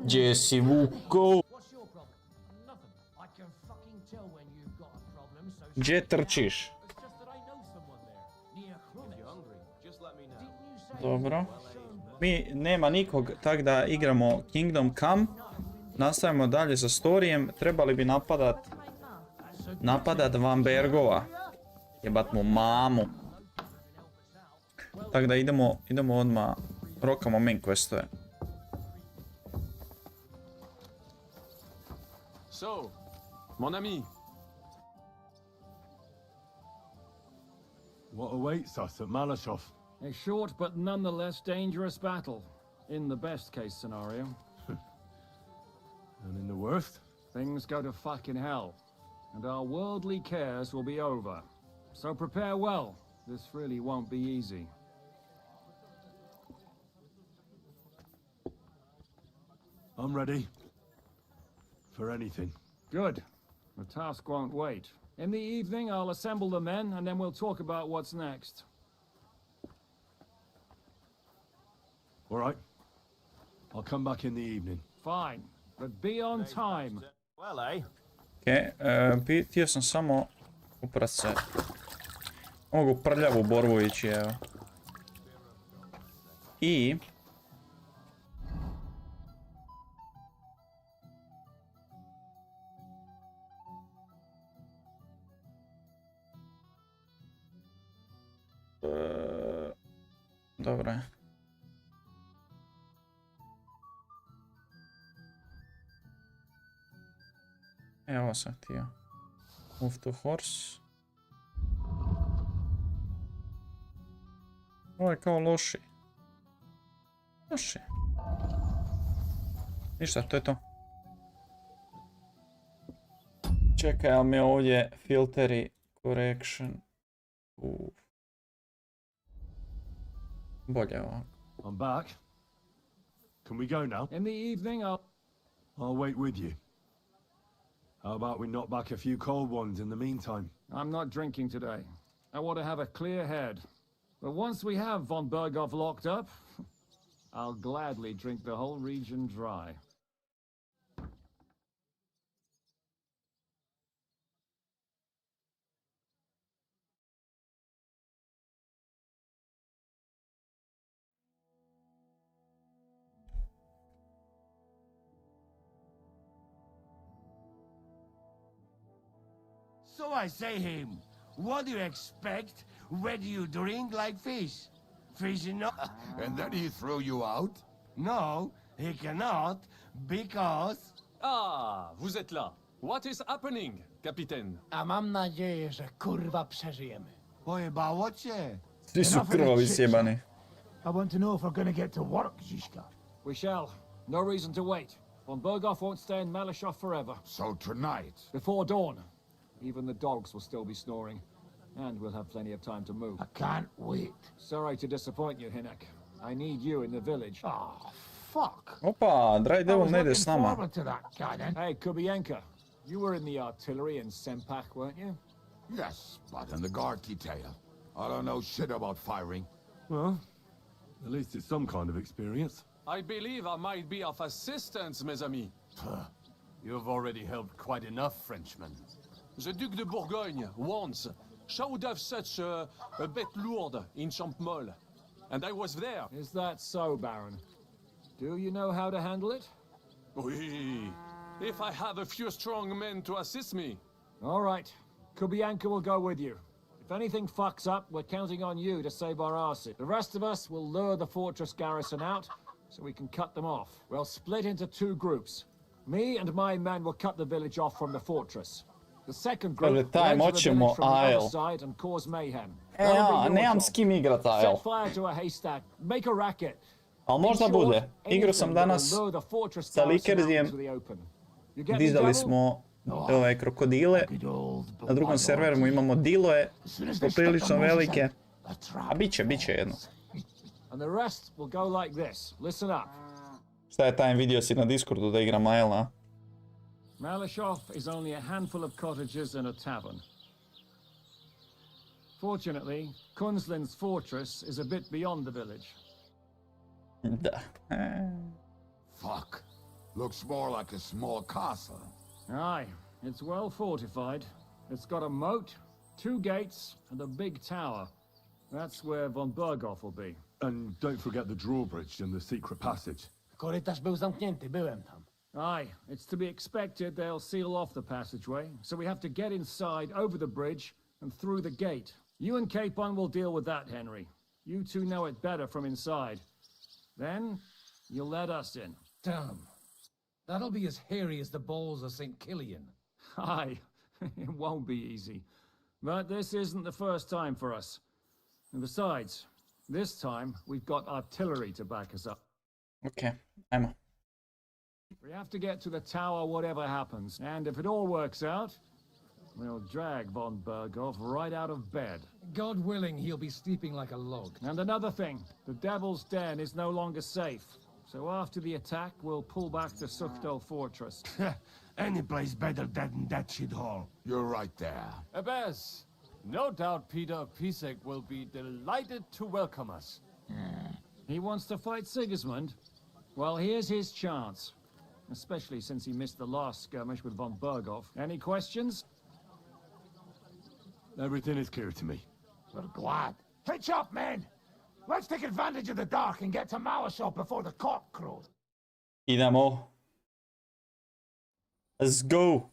Gdje si Vuko? Gdje trčiš? Dobro. Mi nema nikog, tak da igramo Kingdom Come. Nastavimo dalje sa storijem. Trebali bi napadat Vanbergova. Jebat mu mamu. Tak da idemo odmah. Rokamo main questove. So, mon ami. What awaits us at Malashov? A short but nonetheless dangerous battle, in the best case scenario. And in the worst? Things go to fucking hell, and our worldly cares will be over. So prepare well, this really won't be easy. I'm ready. For anything. Good. The task won't wait. In the evening, I'll assemble the men, and then we'll talk about what's next. All right. I'll come back in the evening. Fine, but be on time. Well, eh? Okej, htio sam samo uprat se. Mogu prljavu borbu ići, evo. I... Dobro je. Evo sam htio. Move to horse. Ovo je kao loši. Loši. Ništa, to je to. Čekaj, ali mi je ovdje filteri, correction. Bolje ovako. I'm back. Can we go now? In the evening, I'll wait with you. How about we knock back a few cold ones in the meantime? I'm not drinking today. I want to have a clear head. But once we have von Berghoff locked up, I'll gladly drink the whole region dry. So I say him, what do you expect? Where do you drink like fish? Fish enough? And then he throw you out? No, he cannot, because... Ah, vous êtes là. What is happening, Capitaine? A mam nadzieję, że kurwa przeżyjemy. Pojebało cię. Svi su krovi sjebani. I want to know if we're gonna get to work, Zizka. We shall. No reason to wait. Von Berghoff won't stay in Malashov forever. So tonight. Before dawn. Even the dogs will still be snoring. And we'll have plenty of time to move. I can't wait. Sorry to disappoint you, Hinek. I need you in the village. Oh, fuck. Opa, Dry Devil ne ide s nama. Forward to that guy then. Hey, Kubienka. You were in the artillery in Sempak, weren't you? Yes, but in the guard detail. I don't know shit about firing. Well, at least it's some kind of experience. I believe I might be of assistance, mes amis. You've already helped quite enough, Frenchmen. The Duc de Bourgogne, once, showed off such a bête lourde in Champmol. And I was there. Is that so, Baron? Do you know how to handle it? Oui. If I have a few strong men to assist me. All right. Kubianka will go with you. If anything fucks up, we're counting on you to save our asses. The rest of us will lure the fortress garrison out, so we can cut them off. We'll split into two groups. Me and my men will cut the village off from the fortress. The second group will enter the village from the other side and cause mayhem. Ja, nemam s kim igrat Isle. Set fire to a haystack, make a racket. Ali možda bude. Igrao sam danas sa Likerzijem. Dizali smo ove krokodile. Na drugom serveru imamo diloje, poprilično velike. A bit će jedno. Šta je taj vidio si na Discordu da igra Mael, a? Malashov is only a handful of cottages and a tavern. Fortunately, Kunzlin's fortress is a bit beyond the village. Da. Fuck. Looks more like a small castle. Aye, it's well fortified. It's got a moat, 2 gates, and a big tower. That's where von Berghoff will be. And don't forget the drawbridge and the secret passage. Korytarz był zamknięty, byłem tam. Aye, it's to be expected they'll seal off the passageway, so we have to get inside, over the bridge, and through the gate. You and Capon will deal with that, Henry. You two know it better from inside. Then, you'll let us in. Damn. That'll be as hairy as the balls of St. Killian. Aye, it won't be easy. But this isn't the first time for us. And besides, this time, we've got artillery to back us up. Ok, ajmo. We have to get to the tower whatever happens, and if it all works out, we'll drag von Berghoff right out of bed. God willing, he'll be sleeping like a log. And another thing, the Devil's Den is no longer safe. So after the attack, we'll pull back to Sukhdol Fortress. Any place better than that shithole. You're right there. Abbas, no doubt Peter Pisek will be delighted to welcome us. He wants to fight Sigismund? Well, here's his chance. Especially since he missed the last skirmish with von Berghoff. Any questions? Everything is clear to me. We're glad. Hitch up, men! Let's take advantage of the dark and get to Malashov before the cock crows. Idemo. Let's go.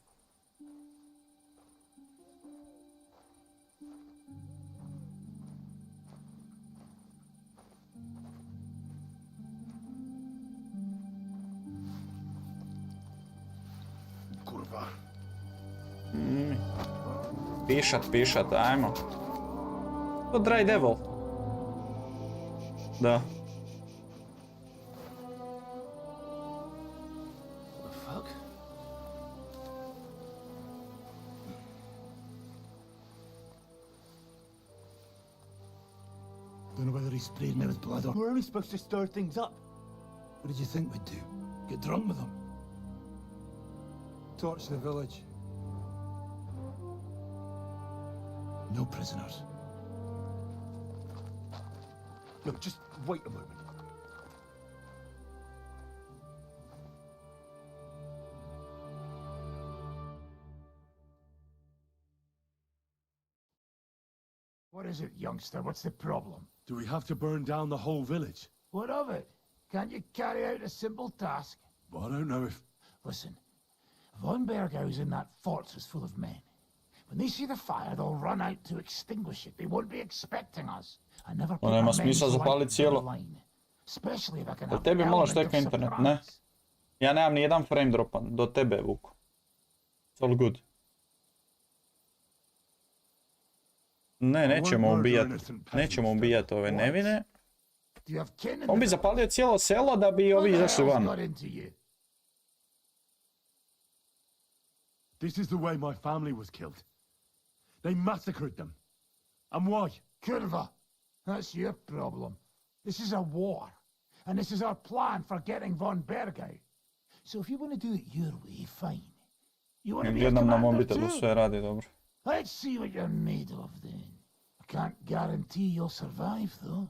Kurwa. Pišat, ajmo. To Dry Devil. Da. What the fuck? Don't know whether he sprayed me with blood or... We're only supposed to stir things up. What did you think we'd do? Get drunk with them? Torch the village. No prisoners. Look, just wait a moment. What is it, youngster? What's the problem? Do we have to burn down the whole village? What of it? Can't you carry out a simple task? Well, I don't know if... Listen, von Berghau's in that fortress full of men. When they see the fire, they'll run out to extinguish it. They won't be expecting us. I never put nema our smisla men's zapalit life cijelo. on the line. Especially if I can Do have tebi an malo element of šteka internet, ne? surprise. Ja nemam ni jedan frame dropan, do tebe Vuku. It's all good. Ne, nećemo ubijati ove nevine. Do you have kin in On bi the... zapalio cijelo selo da bi What ovi the izašli hell's van. got into you? This is the way my family was killed. They massacred them. And why? Kurva, that's your problem. This is a war, and this is our plan for getting von Bergau. So if you want to do it your way, fine. You want to be a Gledam na commander mobitelu, too? sve radi dobro. Let's see what you're made of then. I can't guarantee you'll survive, though.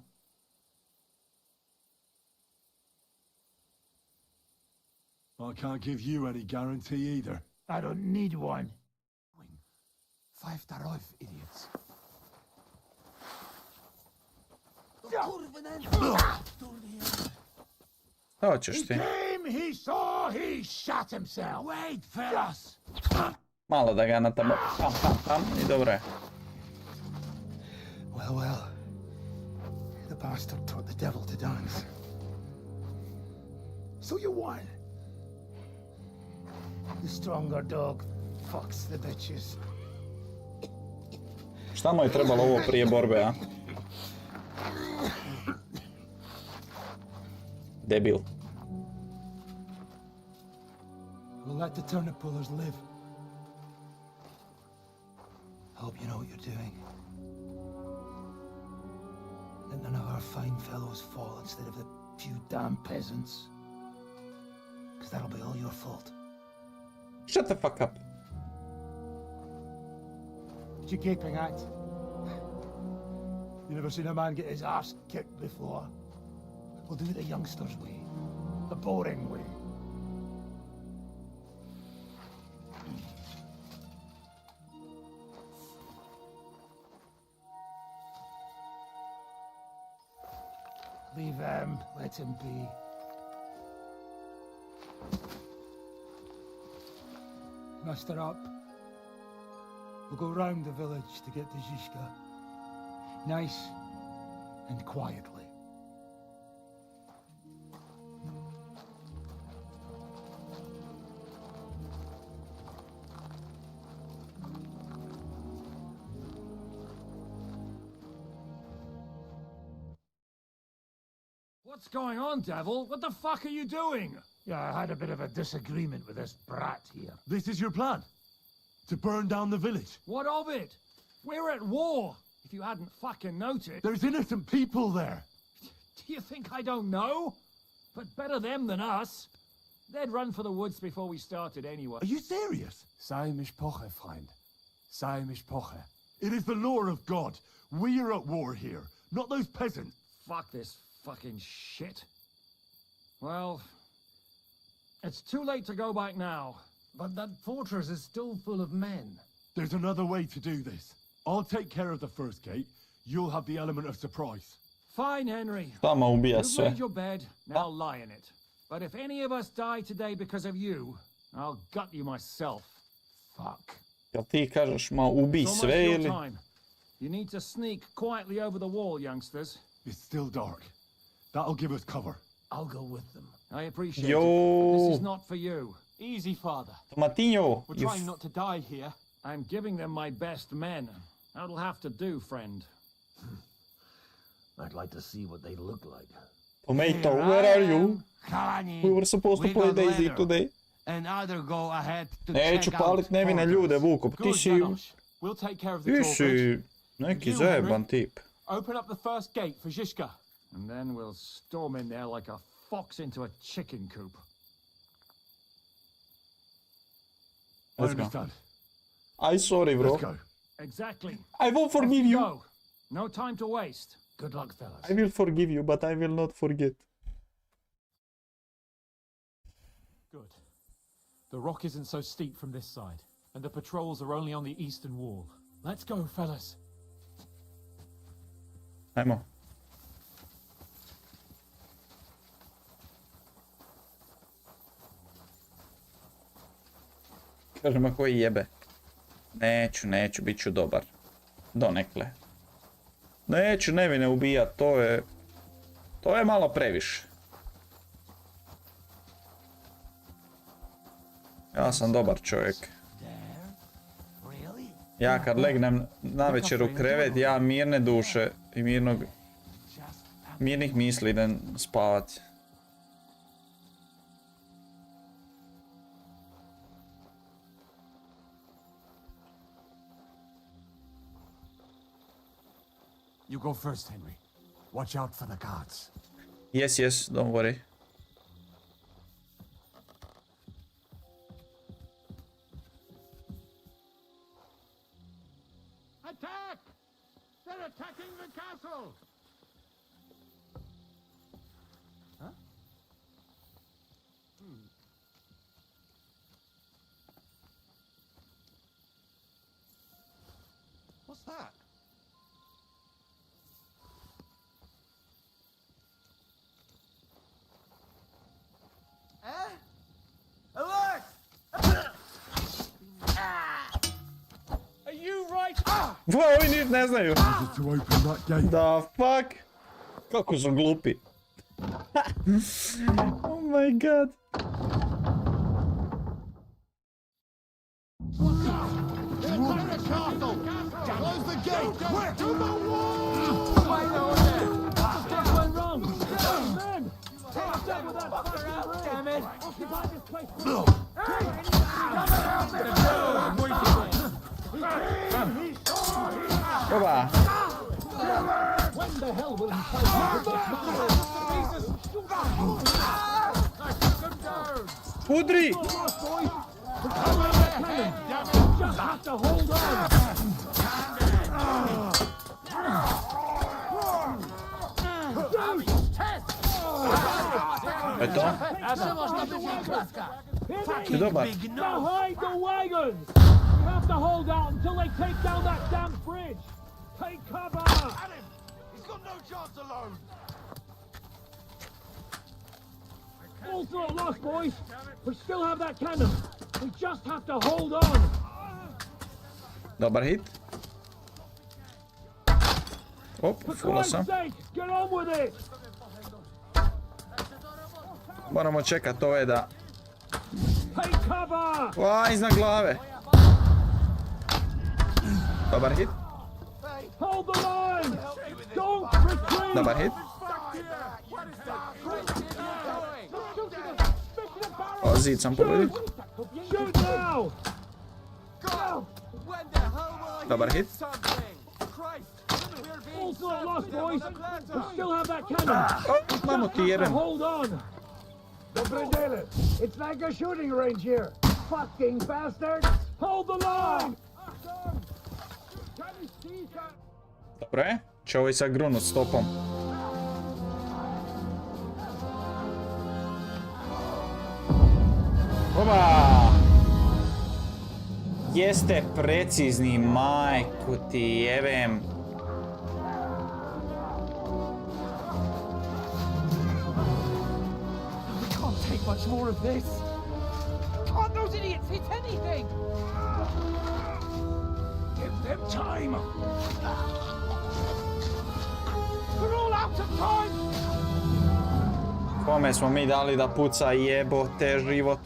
I can't give you any guarantee either. I don't need one. Five Tarov, idiots. Šta ćeš He ti? came, he saw, he shot himself. Wait, fellas! Malo da ga na tamo pam i dobro je. Well, well. The bastard taught the devil to dance. So you won. The stronger dog fucks the bitches. Šta mu je trebalo ovo prije borbe, a? Debil. We'll let the turnip pullers live. Hope you know what you're doing. Let none of our fine fellows fall instead of the few damn peasants. Because that'll be all your fault. Shut the fuck up. What you gaping at? You never seen a man get his arse kicked before? We'll do it the youngsters' way. The boring way. Leave him. Let him be. Muster up. We'll go round the village to get to Zizka. Nice and quietly. What's going on, Devil? What the fuck are you doing? Yeah, I had a bit of a disagreement with this brat here. This is your plan? To burn down the village? What of it? We're at war, if you hadn't fucking noticed. There's innocent people there. Do you think I don't know? But better them than us. They'd run for the woods before we started anyway. Are you serious? Sei mich poche, Freund. Sei mich poche. It is the law of God. We are at war here, not those peasants. Fuck this fucking shit. Well, it's too late to go back now. But that fortress is still full of men. There's another way to do this. I'll take care of the first gate. You'll have the element of surprise. Fine, Henry. Tamo ubija You've sve. made your bed, now lie in it. But if any of us die today because of you, I'll gut you myself. Fuck. Jel ti kažeš ma ubij So much sve your ili? time. You need to sneak quietly over the wall, youngsters. It's still dark. That'll give us cover. I'll go with them. I appreciate Yo. it. This is not for you. Easy, Father. Tomatinho, We're you trying not to die here. I'm giving them my best men. That'll have to do, friend. I'd like to see what they look like. tomato, where are you? Kalani, We were supposed to we play got Daisy leather. today. And other go ahead to Neću check palit out nevine photos. ljude, Vuko. Ti Good, si... Janosch. We'll take care of the Ti drawbridge. si neki You, zajeban Henry? tip. Open up the first gate for Zizka. And then we'll storm in there like a fox into a chicken coop. I Let's go. understand. I sorry, bro. Let's go. Exactly. I won't forgive you. Go. No time to waste. Good luck, fellas. I will forgive you, but I will not forget. Good. The rock isn't so steep from this side, and the patrols are only on the eastern wall. Let's go, fellas. Ajmo. Kažem, ako i jebe. Neću, bit ću dobar. Donekle. Neću nevine ubijat, to je malo previše. Ja sam dobar čovjek. Ja kad legnem navečer u krevet, ja mirne duše i mirnih misli idem spavat. You go first, Henry. Watch out for the guards. Yes, don't worry. Attack! They're attacking the castle! Huh? What's that? Alert! Are you right? Wow, oni niš ne znaju. Needed to open that gate. The fuck? Kako su glupi. Oh my god. Close the gate! Quick! To the wall! What went wrong? Men! Stop with that fucking damn it! Occupy this place! Oba. When the hell will he play Jesus! Udri! Just have to hold on! Eto. Ti dobar. Now hide the wagons! We have to hold out until they take down that damn bridge! Take cover! He's got no chance alone! All's not lost, boys. We still have that cannon. We just have to hold on. Dobar hit. Op, For fulo Christ's sam. sake, get on with it. Moramo čekat ove da... Take cover. Ua, iznad glave. Dobar hit. Hold the line. Don't retreat. Dobar hit. O, zid sam pogodio. Shoot now. Dobar hit. All's not lost, boys. We still have that cannon. O, mamo ti jebem. Hold on. It's like a shooting range here. Fucking bastard! Hold the line. Dobro je. Će ovaj sad grunut stopom. Oba! Jeste precizni, majku ti jebem. Take much more of this. Can't those idiots hit anything? Give them time! We're all out of time! Kome smo mi dali da puca, jebote život.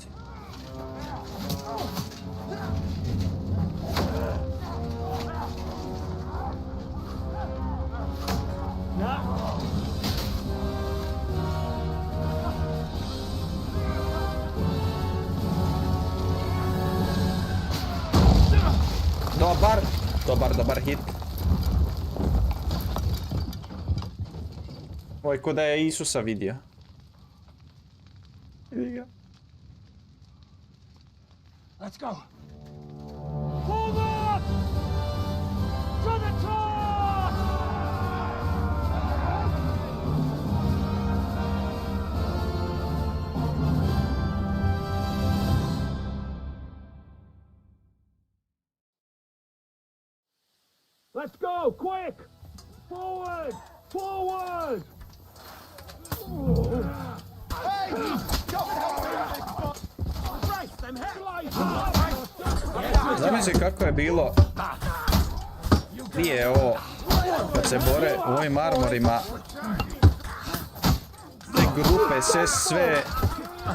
Dobar hit. Ovo je ko da je Isusa vidio. Vidi ga. Let's go! Forward! To the top! Let's go, quick! Forward! Forward! Zamisli kako je bilo prije ovo, kad se bore u ovim armorima, te grupe, sve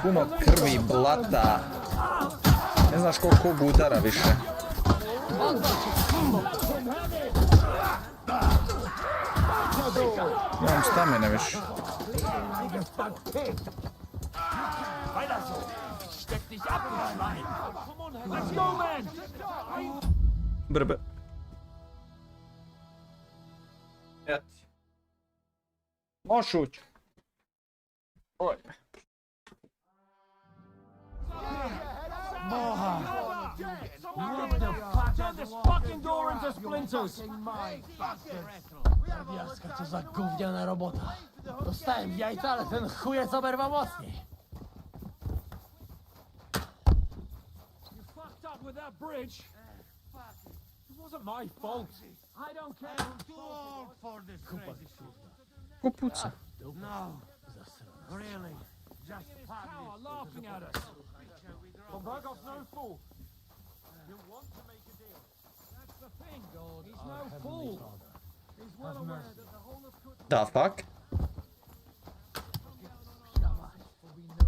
puno krvi, blata, ne znaš koliko udara više. Nemam stamine više. Brbe. Eto. Možeš ući. Oj. Turn this fucking door into splinters! Jaska, co za gówniana robota. Dostałem jajca, ale ten chujec oberwał mocniej. You fucked up with that bridge. It wasn't my fault. I don't care. Too old for this crazy shit. Ko puca? No. Really? Just Tower laughing at us. Von Berghoff's no fool. He'll want to make a deal. That's the thing, dog. He's no fool. He's well aware that the whole of Kut... Da, fuck.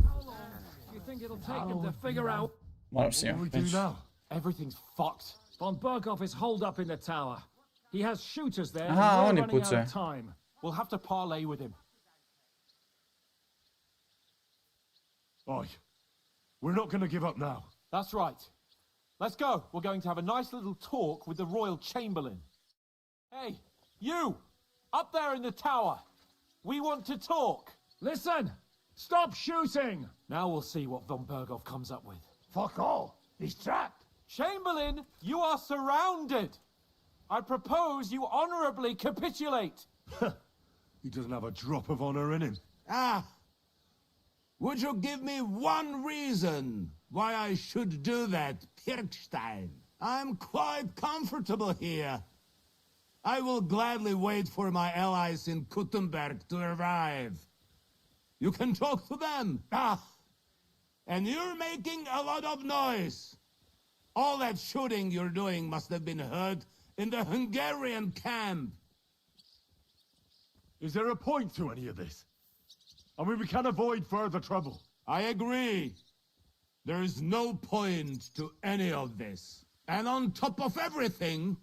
How long do you think it'll take him to figure out? Moram s What do we njim. do now? Everything's fucked. Von Berghoff is holed up in the tower. He has shooters there. Aha, and we're oni running out pucaju. of time. We'll have to parley with him. Oi. We're not gonna give up now. That's right. Let's go. We're going to have a nice little talk with the Royal Chamberlain. Hey, you! Up there in the tower! We want to talk! Listen! Stop shooting! Now we'll see what von Berghoff comes up with. Fuck all! He's trapped! Chamberlain, you are surrounded! I propose you honorably capitulate! He doesn't have a drop of honor in him. Ah! Would you give me one reason why I should do that, Pirkstein? I'm quite comfortable here. I will gladly wait for my allies in Kuttenberg to arrive. You can talk to them. Ah, And you're making a lot of noise. All that shooting you're doing must have been heard in the Hungarian camp. Is there a point to any of this? I mean, we can avoid further trouble. I agree. There is no point to any of this. And on top of everything,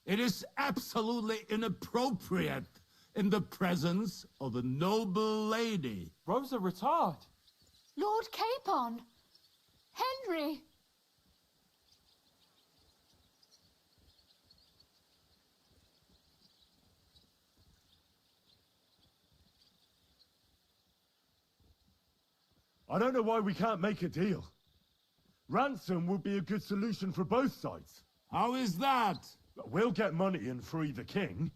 it is absolutely inappropriate in the presence of a noble lady. Rosa Retard. Lord Capon! Henry! I don't know why we can't make a deal. Ransom would be a good solution for both sides. How is that? We'll get money and free the king,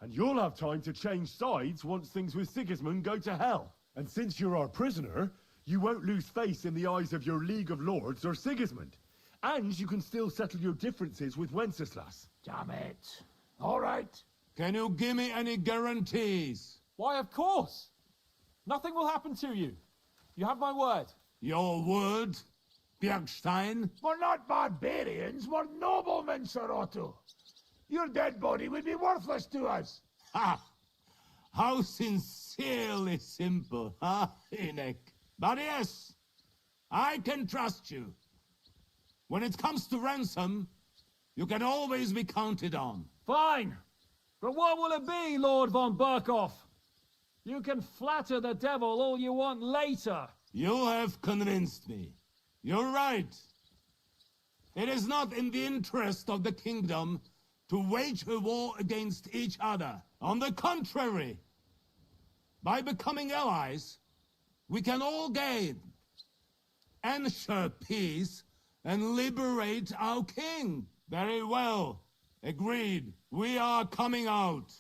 and you'll have time to change sides once things with Sigismund go to hell. And since you're our prisoner, you won't lose face in the eyes of your League of Lords or Sigismund. And you can still settle your differences with Wenceslas. Damn it. All right. Can you give me any guarantees? Why, of course. Nothing will happen to you. You have my word. Your word, Bjergstein? We're not barbarians, we're noblemen, Sir Otto. Your dead body would be worthless to us. Ha! How sincerely simple, huh, Enoch? But yes, I can trust you. When it comes to ransom, you can always be counted on. Fine. But what will it be, Lord von Burkhoff? You can flatter the devil all you want later. You have convinced me. You're right. It is not in the interest of the kingdom to wage a war against each other. On the contrary, by becoming allies, we can all gain, ensure peace, and liberate our king. Very well. Agreed. We are coming out.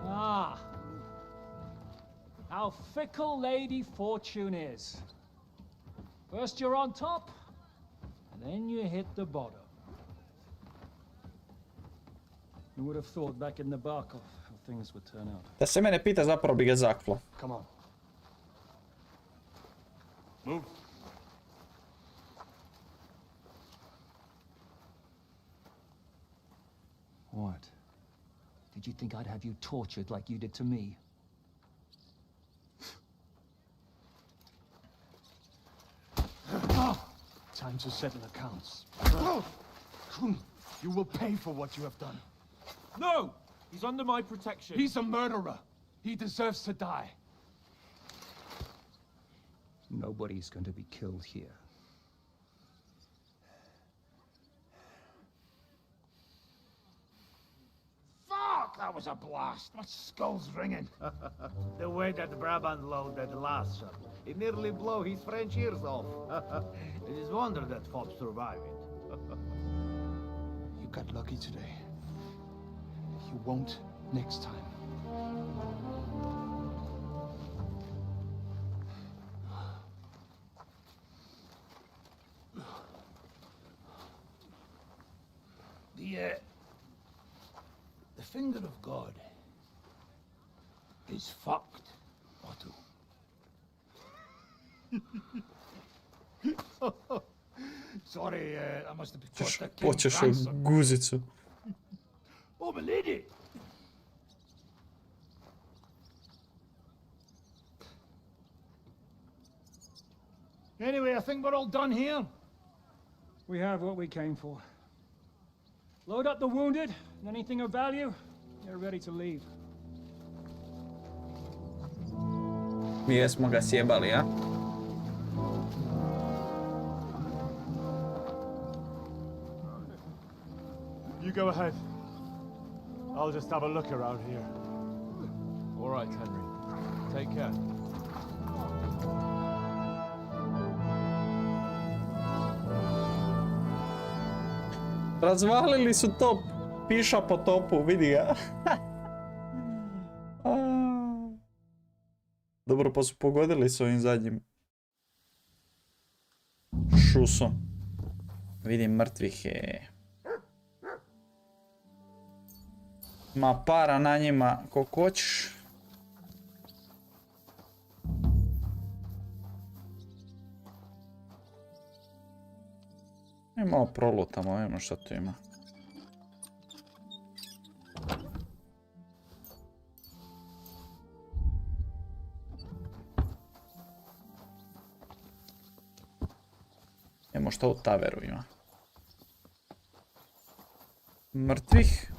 Ah. How fickle Lady Fortune is. First you're on top, and then you hit the bottom. Who would have thought back in the Barkov how things would turn out? Da se mene pita, zapravo bi ga zaklo. Come on. Move. What? Did you think I'd have you tortured like you did to me? Time to settle accounts. You will pay for what you have done. No! He's under my protection. He's a murderer. He deserves to die. Nobody's going to be killed here. Fuck! That was a blast. My skull's ringing. The way that Brabant loaded last shot, it nearly blow his French ears off. It is wonder that Fob survived it. You got lucky today. You won't next time. The finger of God is fucked, Otto. Sorry, I must have caught the king's Počeš ransom. guzicu. Oh, my lady! Anyway, I think we're all done here. We have what we came for. Load up the wounded, and anything of value, they're ready to leave. Mi jesmo ga sjebali, a? You go ahead. I'll just have a look around here. All right, Henry. Take care. Razvalili su top. Piša po topu, vidi ga. Dobro, pa su pogodili s ovim zadnjim šusom. Vidim mrtvih je. Ma para na njima koliko hoćeš. I malo prolutamo, vidimo što tu ima. Vidimo što u taveru ima. Mrtvih.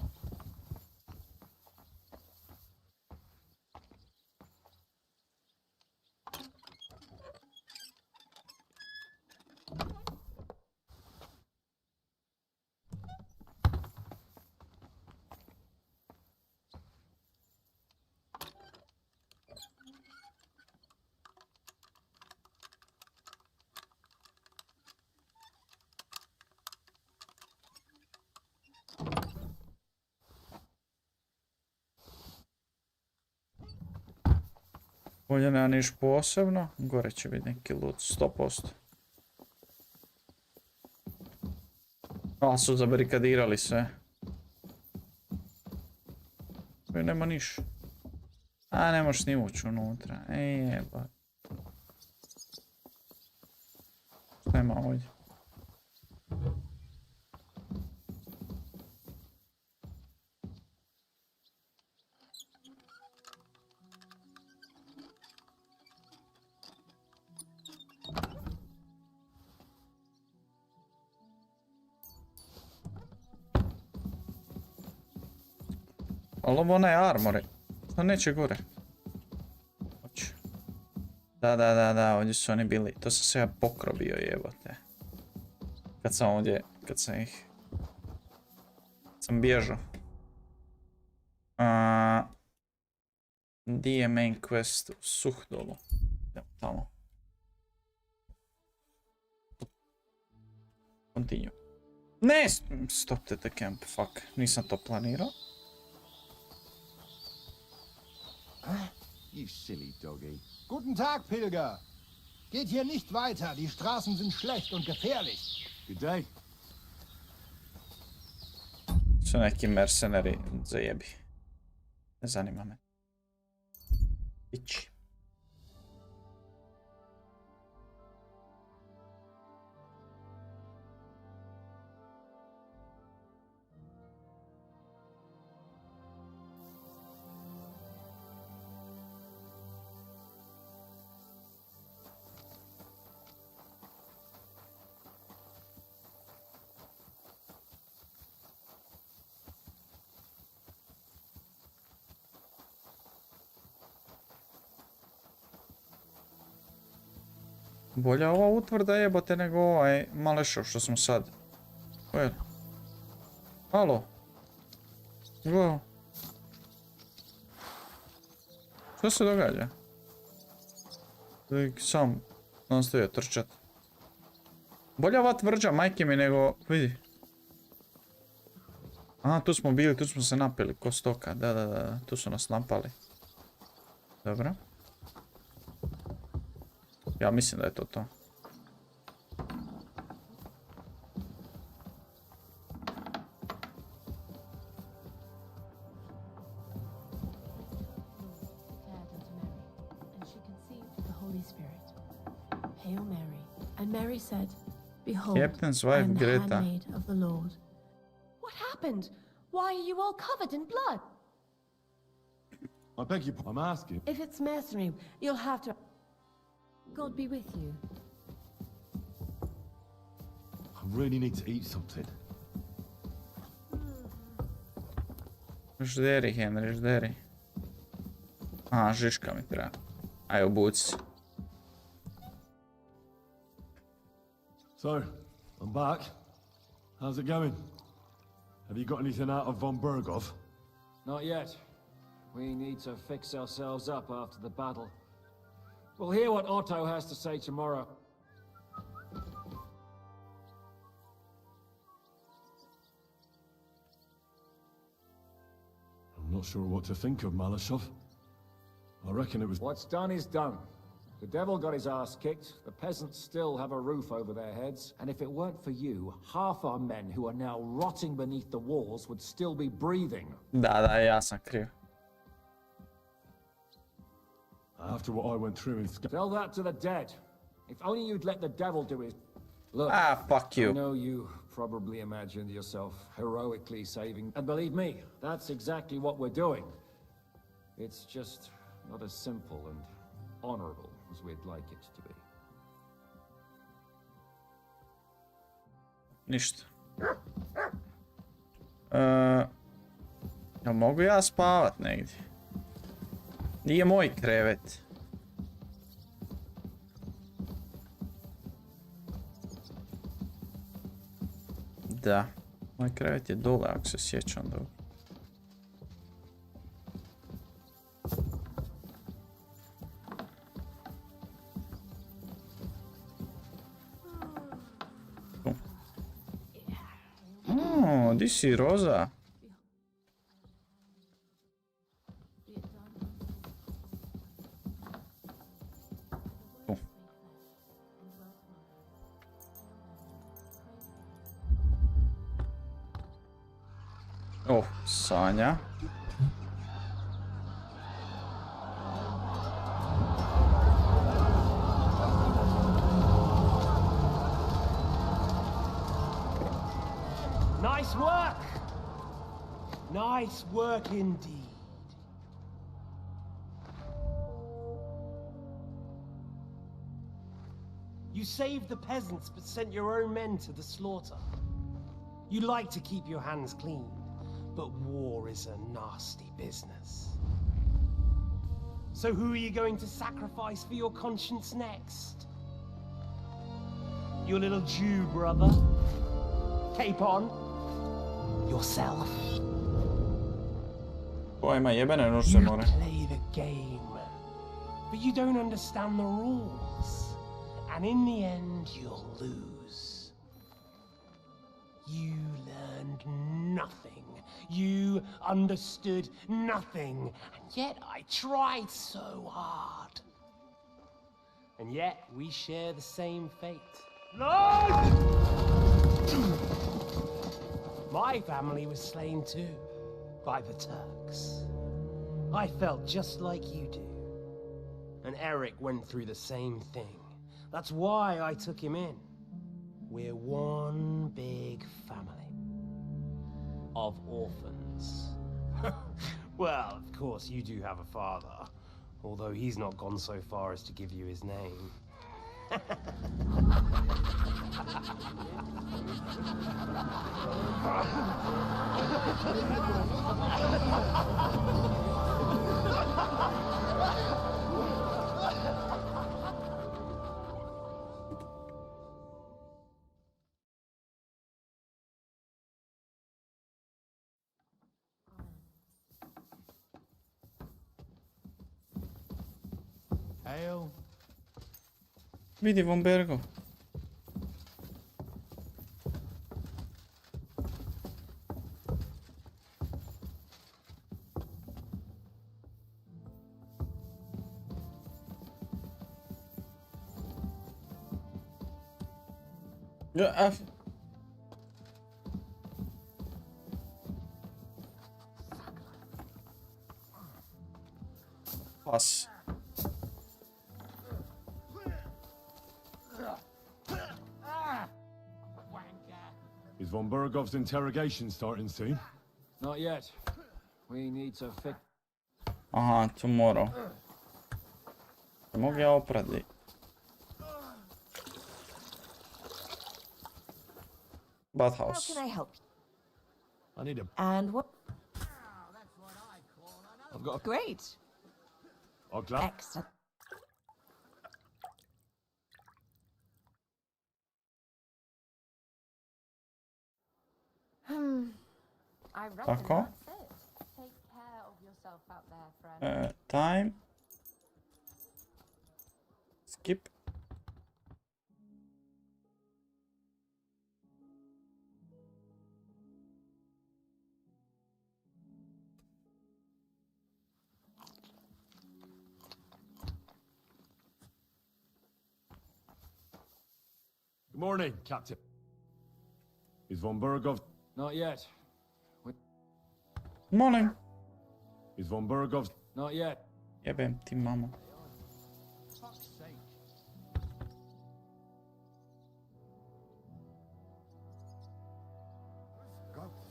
Ovdje nema niš posebno, gore će biti neki loot, 100%. A, su zabarikadirali sve. Ovdje nema niš. A, ne možeš ni ući unutra, jeba. Šta ima ovdje? Ali ovo onaj armor, to neće gore. Hoće. Da, ovdje su oni bili. To sam se ja pokrobio, jebote. Kad sam ovdje, kad sam ih... Sam bježao. Di je main quest u Suhdolu? Evo tamo. Continue. Ne! Stop the camp, fuck. Nisam to planirao. You silly doggy. Guten Tag, Pilger. Geht hier nicht weiter. Die Straßen sind schlecht und gefährlich. Good day. Su neki mercenari zajebi. Ne zanima me. Ići. Bolja ova utvrda jebote nego ovaj malešov što smo sad. Koje? Halo? Go. Što se događa? Sam nastavio trčat. Bolja ova tvrđa majke mi nego... Vidi. Aha, tu smo bili, tu smo se napili ko stoka. Da, tu su nas napali. Dobro. Ja mislim da je to to. Captain's wife Greta. What happened? Why are you all covered in blood? I beg you, I'm asking. If it's mercenary, you'll have to... God be with you. I really need to eat something. Žderi, Henry, žderi. Aha, žiška mi treba. Aj, obuci. So, I'm back. How's it going? Have you got anything out of von Bergov? Not yet. We need to fix ourselves up after the battle. We'll hear what Otto has to say tomorrow. I'm not sure what to think of Malashov. I reckon it was... What's done is done. The devil got his ass kicked, the peasants still have a roof over their heads, and if it weren't for you, half our men who are now rotting beneath the walls would still be breathing. Da, ja sam kriv. After what I went through in Tell that to the dead. If only you'd let the devil do his... Look, fuck you. I know you probably imagined yourself heroically saving... And believe me, that's exactly what we're doing. It's just not as simple and honorable as we'd like it to be. Ništa. Mogu ja spavat negdje? Nije moj krevet. Da. Moj krevet je dole, ako se sjećam dobro. Di si, Roza? Oh, Sanja. Nice work! Nice work indeed. You saved the peasants but sent your own men to the slaughter. You like to keep your hands clean, but war is a nasty business. So who are you going to sacrifice for your conscience next? Your little Jew brother? Capon? Yourself? Pojma jebene nože more. You play the game, but you don't understand the rules. And in the end, you'll lose. You learned nothing. You understood nothing. And yet I tried so hard. And yet we share the same fate. No! My family was slain too, by the Turks. I felt just like you do. And Eric went through the same thing. That's why I took him in. We're one big family. Of orphans. Well, of course, you do have a father. Although he's not gone so far as to give you his name. Hail. Vidi von Bergo. Ja, pas. Is von Bergov's interrogation starting soon? Not yet. We need to fix... Aha, tomorrow. Mogu ja oprat. Bathhouse. How can I help you? I need a... And what? I've got a... Great. Excellent. I reckon Tako. that's it. Take care of yourself out there, friend. Time. Skip. morning, Captain. Is von Berghoff... Not yet. Morning. Is von Berghoff... Not yet. Jebem ti mamu.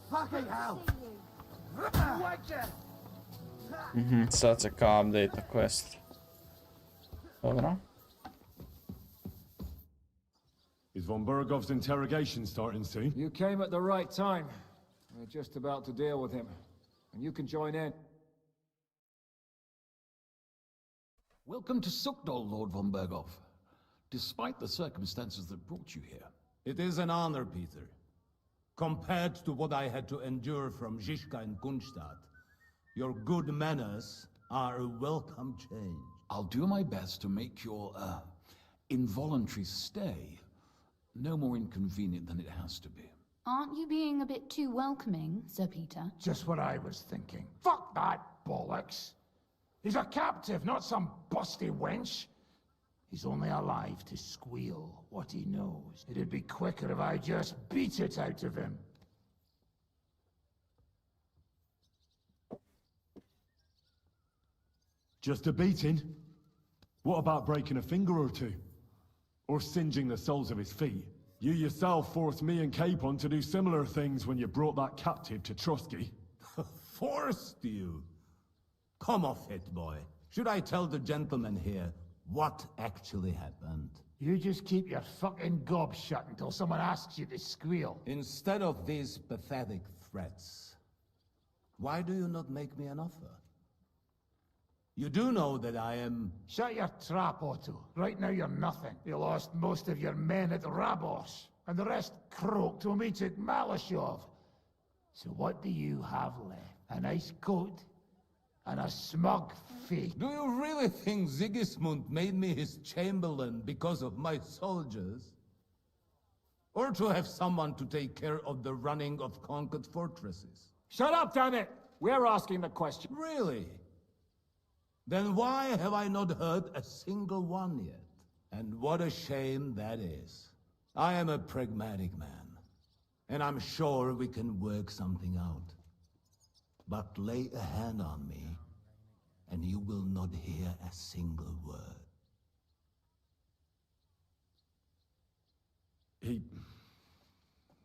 Fucking hell! Sad se kao update quest. Dobro. Is von Berghoff's interrogation starting soon? You came at the right time. We're just about to deal with him. And you can join in. Welcome to Sukdol, Lord von Berghoff. Despite the circumstances that brought you here. It is an honor, Peter. Compared to what I had to endure from Zizka and Kunstadt, your good manners are a welcome change. I'll do my best to make your, involuntary stay no more inconvenient than it has to be. Aren't you being a bit too welcoming, Sir Peter? Just what I was thinking. Fuck that bollocks. He's a captive, not some busty wench. He's only alive to squeal what he knows. It'd be quicker if I just beat it out of him. Just a beating? What about breaking a finger or two? Or singeing the soles of his feet? You yourself forced me and Capon to do similar things when you brought that captive to Trotsky. Forced you? Come off it, boy. Should I tell the gentleman here what actually happened? You just keep your fucking gob shut until someone asks you to squeal. Instead of these pathetic threats, why do you not make me an offer? You do know that I am... Shut your trap, Otto. Right now you're nothing. You lost most of your men at Rabos, and the rest croaked when we took Malashov. So what do you have left? A nice coat? And a smug face? Do you really think Sigismund made me his chamberlain because of my soldiers? Or to have someone to take care of the running of conquered fortresses? Shut up, damn it! We're asking the question. Really? Then why have I not heard a single one yet? And what a shame that is. I am a pragmatic man, and I'm sure we can work something out. But lay a hand on me, and you will not hear a single word.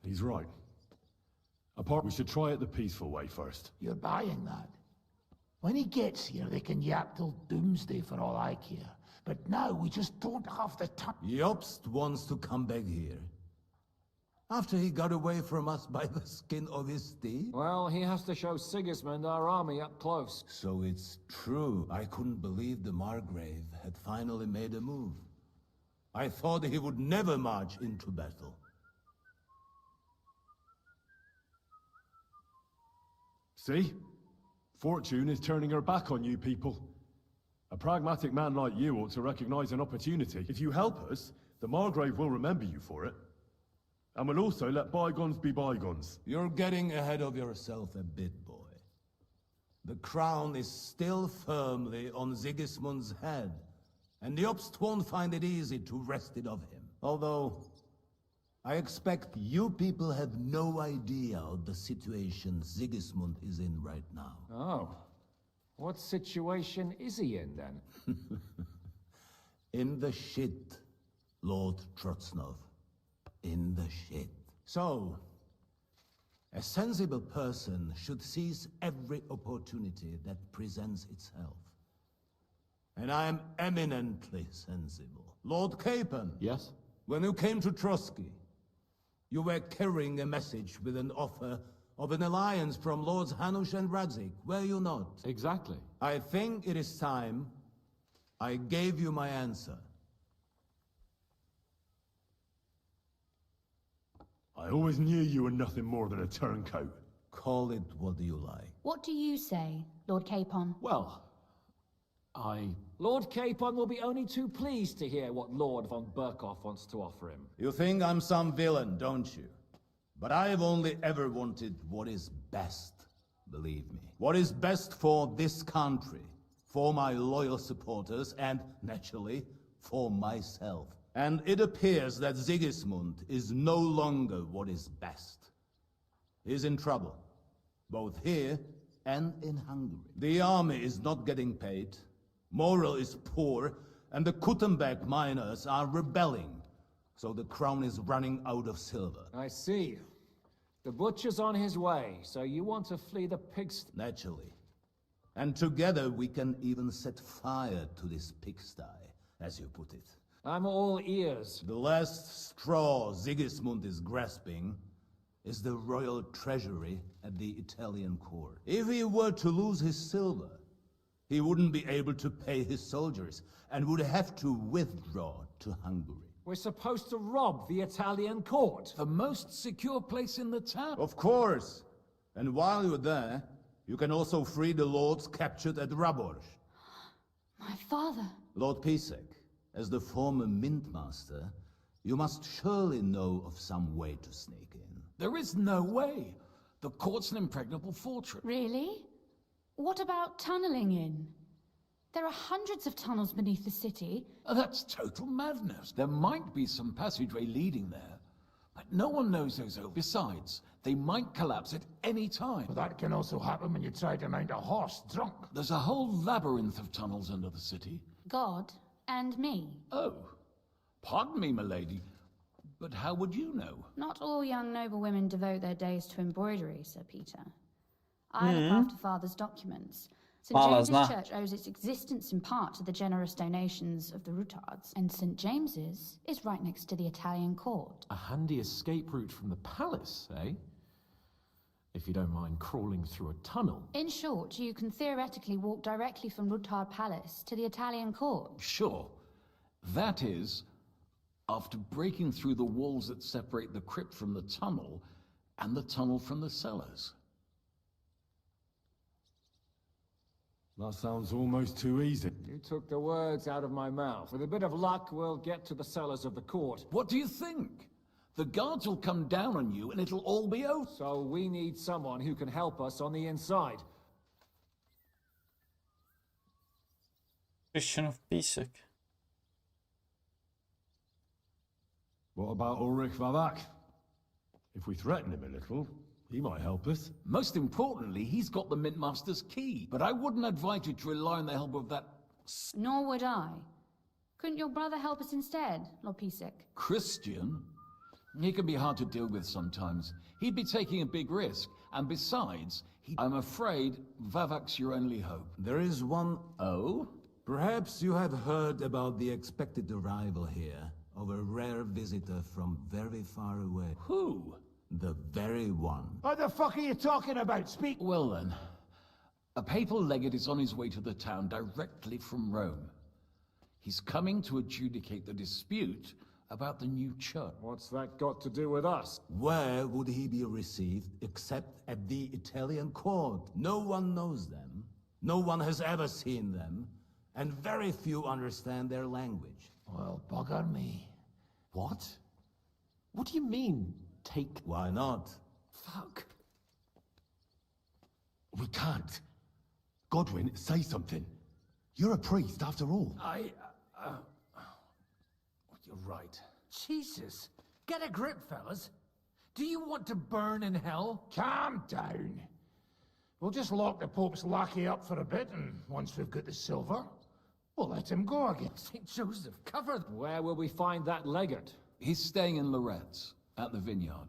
He's right. Apart, we should try it the peaceful way first. You're buying that. When he gets here, they can yap till doomsday for all I care. But now we just don't have the time. Jobst wants to come back here. After he got away from us by the skin of his teeth? Well, he has to show Sigismund our army up close. So it's true. I couldn't believe the Margrave had finally made a move. I thought he would never march into battle. See? Fortune is turning her back on you people. A pragmatic man like you ought to recognize an opportunity. If you help us, the Margrave will remember you for it. And will also let bygones be bygones. You're getting ahead of yourself a bit, boy. The crown is still firmly on Sigismund's head, and Jobst won't find it easy to wrest it of him. Although, I expect you people have no idea of the situation Sigismund is in right now. Oh. What situation is he in, then? In the shit, Lord Trotsnov. In the shit. So, a sensible person should seize every opportunity that presents itself. And I am eminently sensible. Lord Capon. Yes? When you came to Trotsky, you were carrying a message with an offer of an alliance from Lords Hanush and Radzik, were you not? Exactly. I think it is time I gave you my answer. I always knew you were nothing more than a turncoat. Call it what you like. What do you say, Lord Capon? Well, Lord Capon will be only too pleased to hear what Lord von Berkhoff wants to offer him. You think I'm some villain, don't you? But I've only ever wanted what is best, believe me. What is best for this country, for my loyal supporters, and, naturally, for myself. And it appears that Sigismund is no longer what is best. He's in trouble, both here and in Hungary. The army is not getting paid, morale is poor, and the Kuttenberg miners are rebelling. So the crown is running out of silver. I see. The butcher's on his way, so you want to flee the pigsty? Naturally. And together we can even set fire to this pigsty, as you put it. I'm all ears. The last straw Sigismund is grasping is the royal treasury at the Italian court. If he were to lose his silver, he wouldn't be able to pay his soldiers and would have to withdraw to Hungary. We're supposed to rob the Italian court. The most secure place in the town. Of course. And while you're there, you can also free the lords captured at Raborz. My father. Lord Pisek, as the former mint master, you must surely know of some way to sneak in. There is no way. The court's an impregnable fortress. Really? What about tunneling in? There are hundreds of tunnels beneath the city. That's total madness. There might be some passageway leading there, but no one knows those over. Besides, they might collapse at any time. But that can also happen when you try to mount a horse drunk. There's a whole labyrinth of tunnels under the city. God and me. Oh, pardon me, milady, but how would you know? Not all young noble women devote their days to embroidery, Sir Peter. I look after father's documents. St. James's Church owes its existence in part to the generous donations of the Rutards, and St. James's is right next to the Italian court. A handy escape route from the palace, eh? If you don't mind crawling through a tunnel. In short, you can theoretically walk directly from Rutard Palace to the Italian court. Sure. That is, after breaking through the walls that separate the crypt from the tunnel, and the tunnel from the cellars. That sounds almost too easy. You took the words out of my mouth. With a bit of luck, we'll get to the cellars of the court. What do you think? The guards will come down on you and it'll all be over. So we need someone who can help us on the inside. Christian of Pisek. What about Ulrich Vavak? If we threaten him a little, he might help us. Most importantly, he's got the Mint Master's key. But I wouldn't advise you to rely on the help of that... Nor would I. Couldn't your brother help us instead, Lord Pisek? Christian? He can be hard to deal with sometimes. He'd be taking a big risk. And besides, I'm afraid Vavak's your only hope. There is one... Oh? Perhaps you have heard about the expected arrival here of a rare visitor from very far away. Who? The very one. What the fuck are you talking about? Speak. Well then, a papal legate is on his way to the town directly from Rome. He's coming to adjudicate the dispute about the new church. What's that got to do with us? Where would he be received except at the Italian court? No one knows them, no one has ever seen them, and very few understand their language. Well, bugger me. What? What do you mean? Take... Why not? Fuck. We can't. Godwin, say something. You're a priest, after all. You're right. Jesus. Get a grip, fellas. Do you want to burn in hell? Calm down. We'll just lock the Pope's lackey up for a bit, and once we've got the silver, we'll let him go again. St. Joseph, cover... Where will we find that legate? He's staying in Loretz, at the vineyard.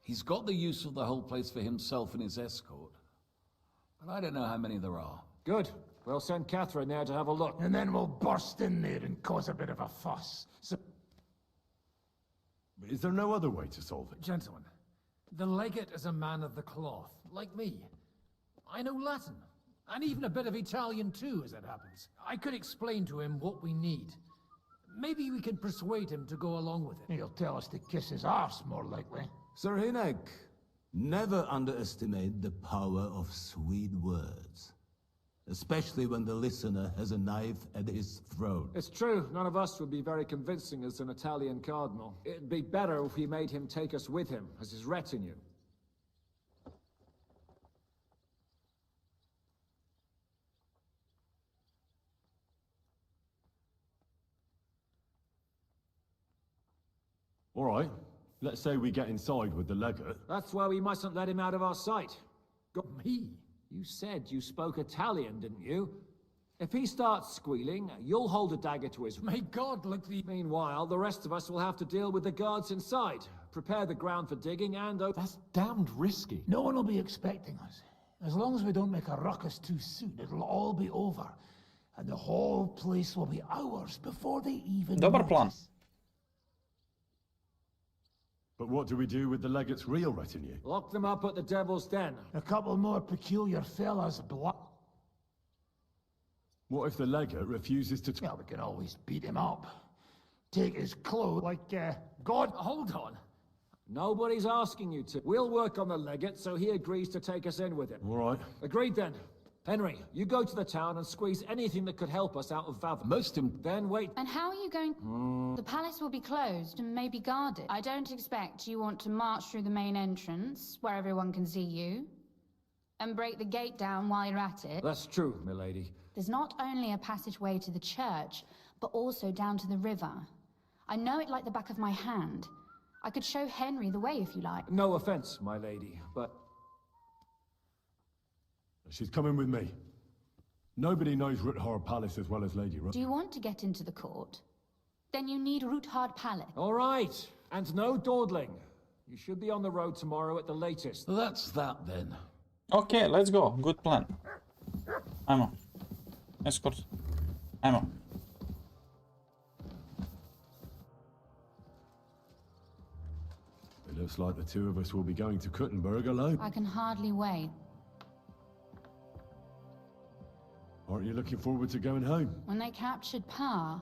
He's got the use of the whole place for himself and his escort. But I don't know how many there are. Good. We'll send Catherine there to have a look. And then we'll burst in there and cause a bit of a fuss. So... Is there no other way to solve it? Gentlemen, the legate is a man of the cloth, like me. I know Latin, and even a bit of Italian too, as it happens. I could explain to him what we need. Maybe we can persuade him to go along with it. He'll tell us to kiss his arse, more likely. Sir Hinek, never underestimate the power of sweet words. Especially when the listener has a knife at his throat. It's true, none of us would be very convincing as an Italian cardinal. It'd be better if we made him take us with him, as his retinue. All right. Let's say we get inside with the legate. That's why we mustn't let him out of our sight. Me? You said you spoke Italian, didn't you? If he starts squealing, you'll hold a dagger to his... May God look the... Meanwhile, the rest of us will have to deal with the guards inside. Prepare the ground for digging and... That's damned risky. No one will be expecting us. As long as we don't make a ruckus too soon, it'll all be over. And the whole place will be ours before they even Dobar plan. notice. But what do we do with the legate's real retinue? Lock them up at the Devil's Den. A couple more peculiar fellas What if the legate refuses to... Well, we can always beat him up. Take his clothes like, God... Hold on. Nobody's asking you to. We'll work on the legate so he agrees to take us in with him. All right. Agreed then. Henry, you go to the town and squeeze anything that could help us out of Vavon. Then wait. And how are you going... The palace will be closed and maybe guarded. I don't expect you want to march through the main entrance, where everyone can see you, and break the gate down while you're at it. That's true, milady. There's not only a passageway to the church, but also down to the river. I know it like the back of my hand. I could show Henry the way if you like. No offense, my lady, but... She's coming with me. Nobody knows Ruthard Palace as well as Lady Ruth. Do you want to get into the court? Then you need Ruthard Palace. All right, and no dawdling. You should be on the road tomorrow at the latest. That's that then. Okay, let's go. Good plan. Ajmo. Escort. Ajmo. It looks like the two of us will be going to Kuttenberg alone. I can hardly wait. Aren't you looking forward to going home? When they captured Pa...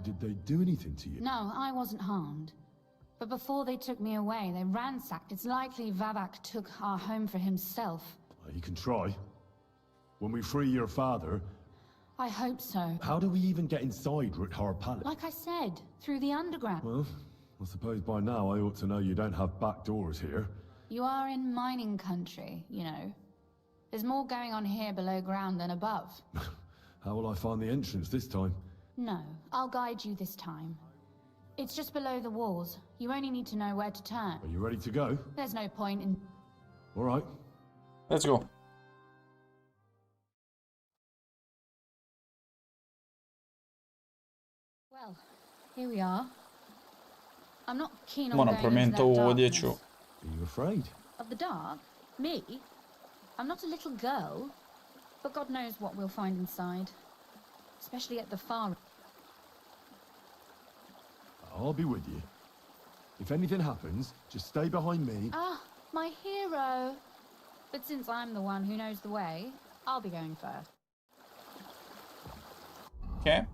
Did they do anything to you? No, I wasn't harmed. But before they took me away, they ransacked. It's likely Vavak took our home for himself. You can try. When we free your father... I hope so. How do we even get inside Ruthard Palace? Like I said, through the underground. Well, I suppose by now I ought to know you don't have back doors here. You are in mining country, you know. There's more going on here below ground than above. How will I find the entrance this time? No, I'll guide you this time. It's just below the walls. You only need to know where to turn. Are you ready to go? There's no point in... All right. Let's go. Well, here we are. I'm not keen on Moram going promijeniti into that ovu darkness. odjeću. Are you afraid? Of the dark? Me? I'm not a little girl. But God knows what we'll find inside. Especially at the far... I'll be with you. If anything happens, just stay behind me. Ah, my hero. But since I'm the one who knows the way, I'll be going first. Okay.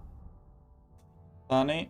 Stani.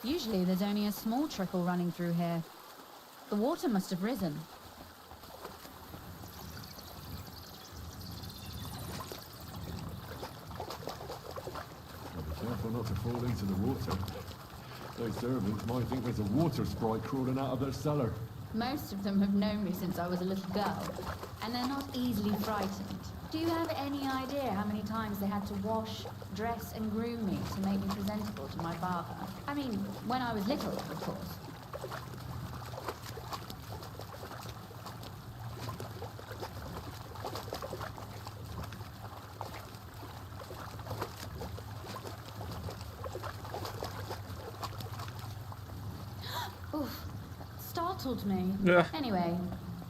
Usually there's only a small trickle running through here. The water must have risen. Be careful not to fall into the water. Those servants might think there's a water sprite crawling out of their cellar. Most of them have known me since I was a little girl, and they're not easily frightened. Do you have any idea how many times they had to wash, dress, and groom me to make me presentable to my father? I mean, when I was little, of course. Oof, startled me. Yeah. Anyway,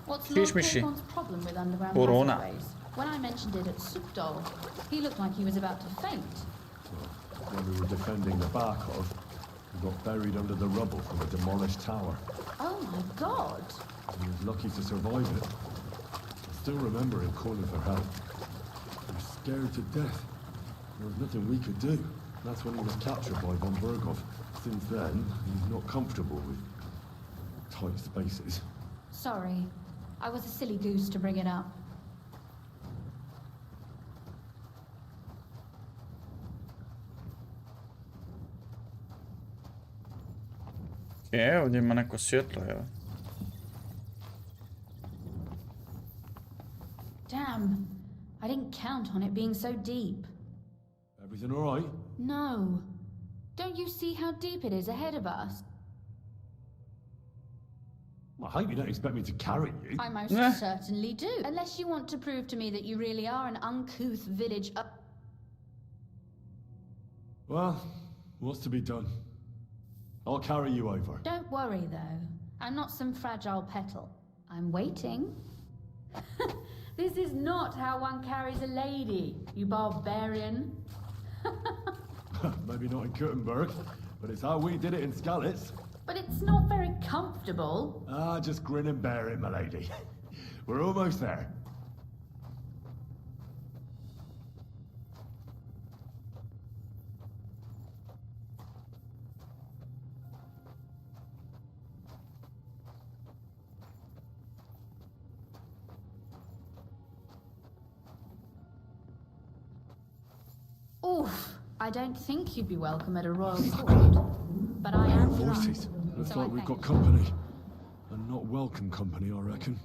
what's Lord Kišmiši. Capon's problem with underground Corona. passageways? When I mentioned it at Supdol, he looked like he was about to faint. When we were defending the Barkov, we got buried under the rubble from a demolished tower. Oh my god! He was lucky to survive it. I still remember him calling for help. He was scared to death. There was nothing we could do. That's when he was captured by von Berghoff. Since then, he's not comfortable with tight spaces. Sorry. I was a silly goose to bring it up. Ovdje ima neko svjetlo, evo. Damn. I didn't count on it being so deep. Everything all right? No. Don't you see how deep it is ahead of us? I hope you don't expect me to carry you. I most certainly do. Unless you want to prove to me that you really are an uncouth village up... Well, what's to be done? I'll carry you over. Don't worry, though. I'm not some fragile petal. I'm waiting. This is not how one carries a lady, you barbarian. Maybe not in Kuttenberg, but it's how we did it in Skalitz. But it's not very comfortable. Ah, just grin and bear it, my lady. We're almost there. Oof. I don't think you'd be welcome at a royal court. But I am Voices. drunk, Looks so like I we've thank got company. And not welcome company, I reckon.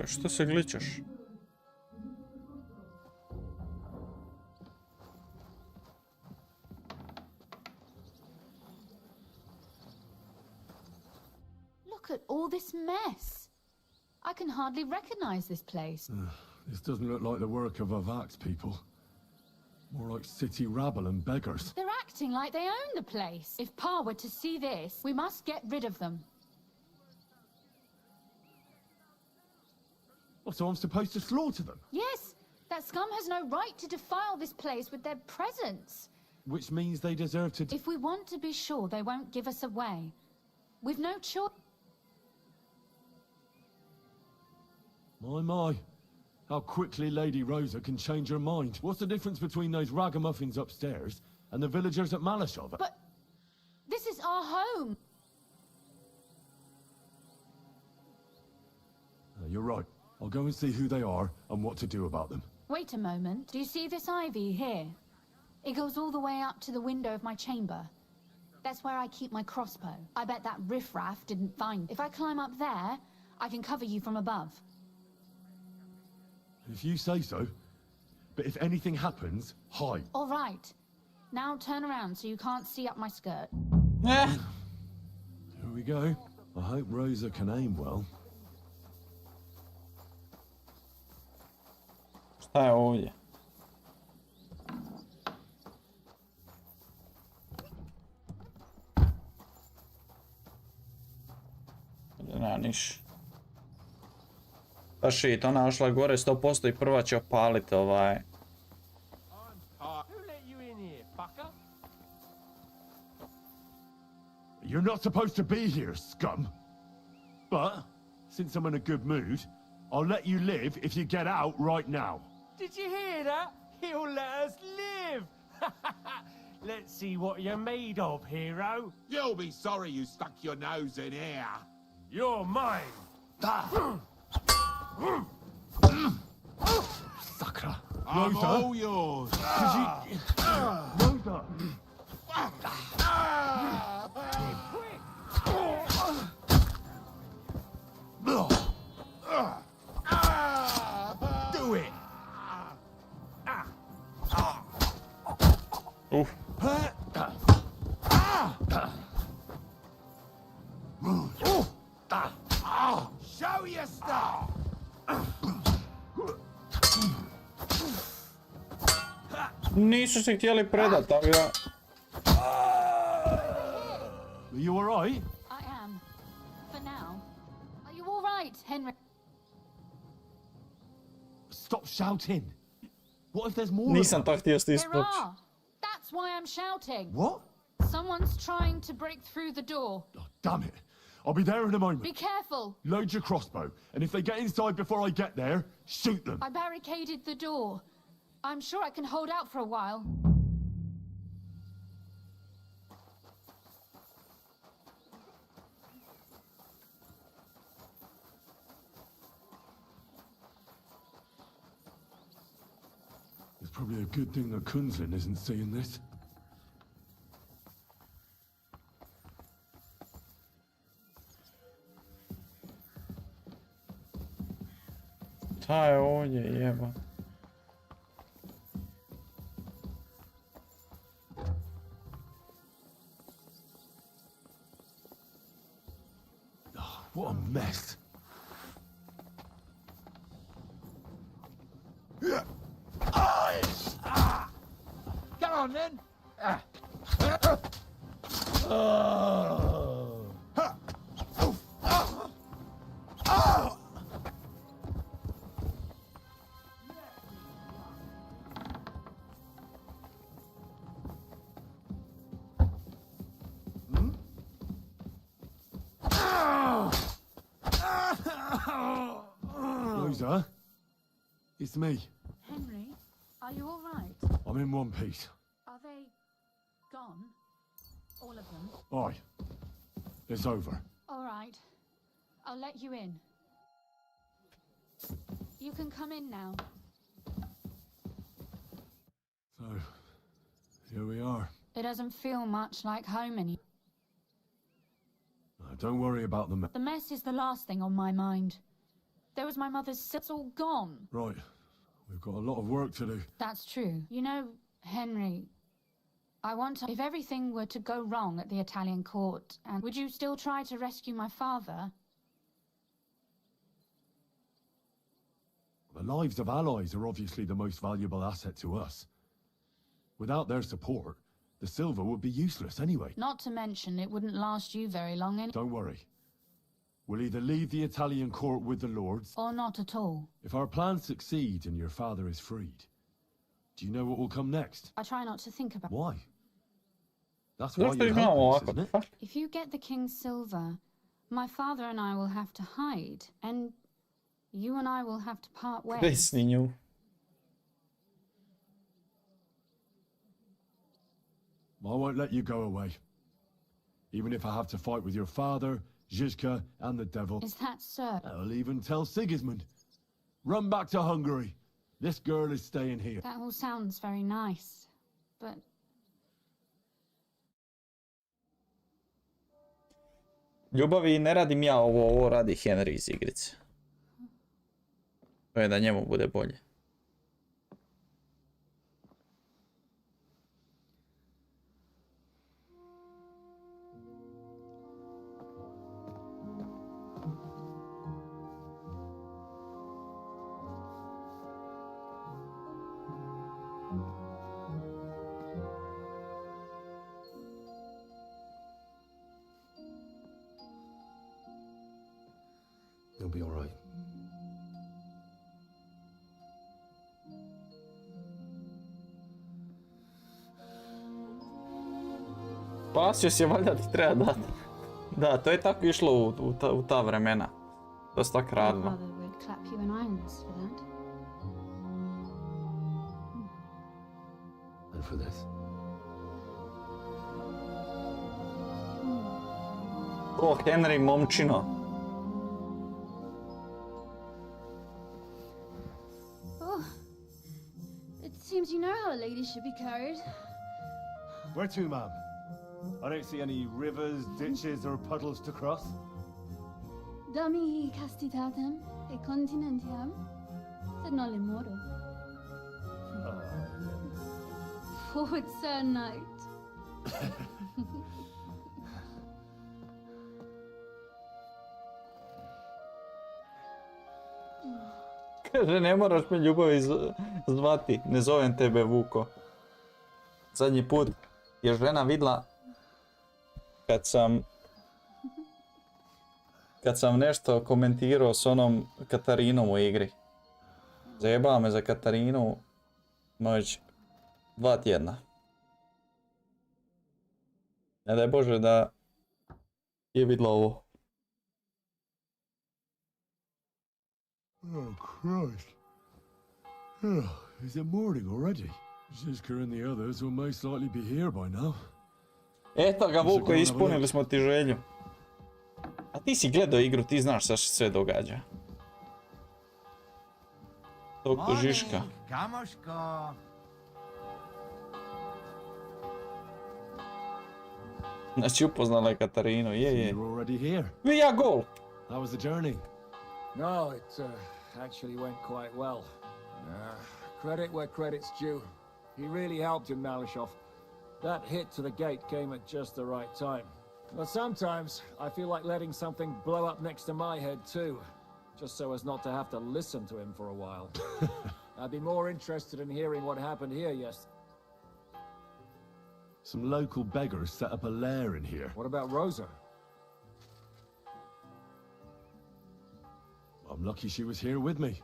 Što se gličaš? Look at all this mess. I can hardly recognize this place. This doesn't look like the work of Avax people. More like city rabble and beggars. They're acting like they own the place. If Pa were to see this, we must get rid of them. Oh, so I'm supposed to slaughter them? Yes, that scum has no right to defile this place with their presence. Which means they deserve to... If we want to be sure they won't give us away, we've no choice. My. How quickly Lady Rosa can change her mind. What's the difference between those ragamuffins upstairs and the villagers at Malashov? But this is our home. You're right. I'll go and see who they are and what to do about them. Wait a moment. Do you see this ivy here? It goes all the way up to the window of my chamber. That's where I keep my crossbow. I bet that riffraff didn't find it. If I climb up there, I can cover you from above. If you say so. But if anything happens, hide. All right. Now turn around so you can't see up my skirt. Here we go. I hope Rosa can aim well. Šta je ovdje? Nema niš. Pa shit, ona je ošla gore 100% i prva će opaliti ovaj. You're not supposed to be here, scum. But, since I'm in a good mood, I'll let you live if you get out right now. Did you hear that? He'll let us live! Let's see what you're made of, hero. You'll be sorry you stuck your nose in here. You're mine. Sucker. I'm Rosa? all yours. Rosa! Do it. Oof. Show your stuff. Nisu se htjeli predat, tako da... Are you alright? I am. For now. Are you all right, Henry? Stop shouting. What if there's more? Nisam to htio There stisnut. are. That's why I'm shouting. What? Someone's trying to break through the door. Oh, damn it. I'll be there in a moment. Be careful. Load your crossbow, and if they get inside before I get there, shoot them. I barricaded the door. I'm sure I can hold out for a while. It's probably a good thing that Kunzlin isn't seeing this. Šta je ovdje, jeba? Oh, what a mess. Come on then. Rosa, it's me. Henry, are you all right? I'm in one piece. Are they gone? All of them? Aye. It's over. All right. I'll let you in. You can come in now. So, here we are. It doesn't feel much like home anymore. Don't worry about the The mess is the last thing on my mind. There was my mother's... It's all gone. Right. We've got a lot of work to do. That's true. You know, Henry, I want to... If everything were to go wrong at the Italian court, and would you still try to rescue my father? The lives of allies are obviously the most valuable asset to us. Without their support, the silver would be useless anyway. Not to mention, it wouldn't last you very long anyway. Don't worry. We'll either leave the Italian court with the lords... Or not at all. If our plan succeeds and your father is freed, do you know what will come next? I try not to think about... Why? That's why you're helpless, isn't it? If you get the king's silver, my father and I will have to hide, and you and I will have to part ways. Desni nju. I won't let you go away. Even if I have to fight with your father, Zizka, and the devil. Is that so? I'll even tell Sigismund. Run back to Hungary. This girl is staying here. That all sounds very nice, but... Ljubavi, ne radim ja ovo radi Henry iz igrice. To je da njemu bude bolje. You'll be all right. Spasio si je, valjda ti treba dati. Da, to je tako išlo u ta vremena. To se tako radilo. Mother would clap you in irons for that. And for this. O, Henry, momčino. Oh, it seems you know how a lady should be carried. Where to, ma'am? I don't see any rivers, ditches, or puddles to cross. Dami castitatem e continentiam, sed non le moro. Forward, Sir Knight. Kaže, ne moraš me ljubavi zvati, ne zovem tebe Vuko. Zadnji put je žena vidla kad sam nešto komentirao s onom Katarinom u igri. Zajebala me za Katarinu već 2 tjedna. Ne daj Bože da je vidjela ovo. Oh, Christ. Oh, is it morning already? Ziska and the others will most likely be here by now. Eto ga Vuko, ispunili smo ti želju. A ti si gledao igru, ti znaš šta se sve događa. Doktor Žiška. Kamoško. Znači upoznala je Katarinu, je. You're already here. Vija gol! How was the journey? No, it actually went quite well. Credit where credit's due. He really helped in Malishov. That hit to the gate came at just the right time. But sometimes I feel like letting something blow up next to my head too, just so as not to have to listen to him for a while. I'd be more interested in hearing what happened here, yes. Some local beggars set up a lair in here. What about Rosa? I'm lucky she was here with me.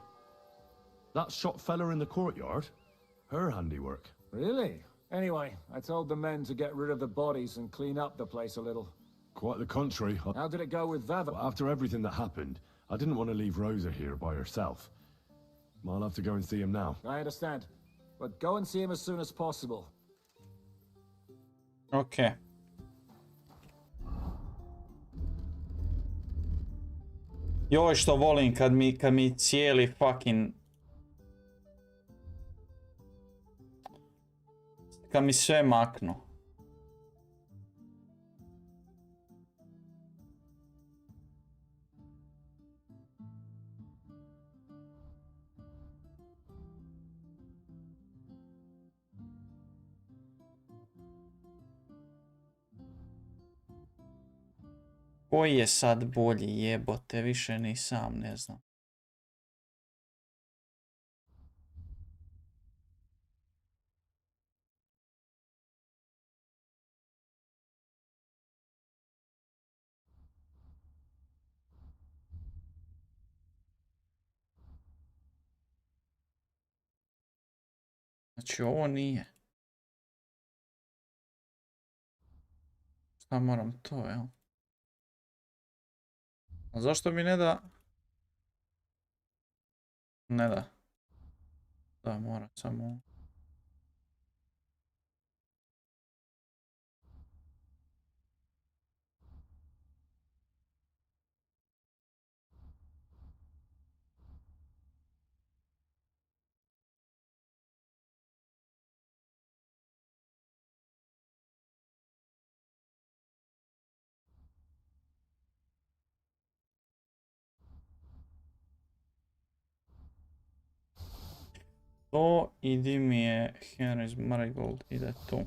That shot fella in the courtyard, her handiwork. Really? Anyway, I told the men to get rid of the bodies and clean up the place a little. Quite the contrary. How did it go with Vava? Well, after everything that happened, I didn't want to leave Rosa here by herself. I'll have to go and see him now. I understand. But go and see him as soon as possible. Okay. Joj, što volim kad mi cijeli fucking... Kad mi sve maknu. Koji je sad bolji, jebote, više ni sam ne znam. Znači ovo nije. Šta moram to, jel? A zašto mi ne da? Ne da. Da, mora samo... To idi mi je Henry's Marigold, ide tu.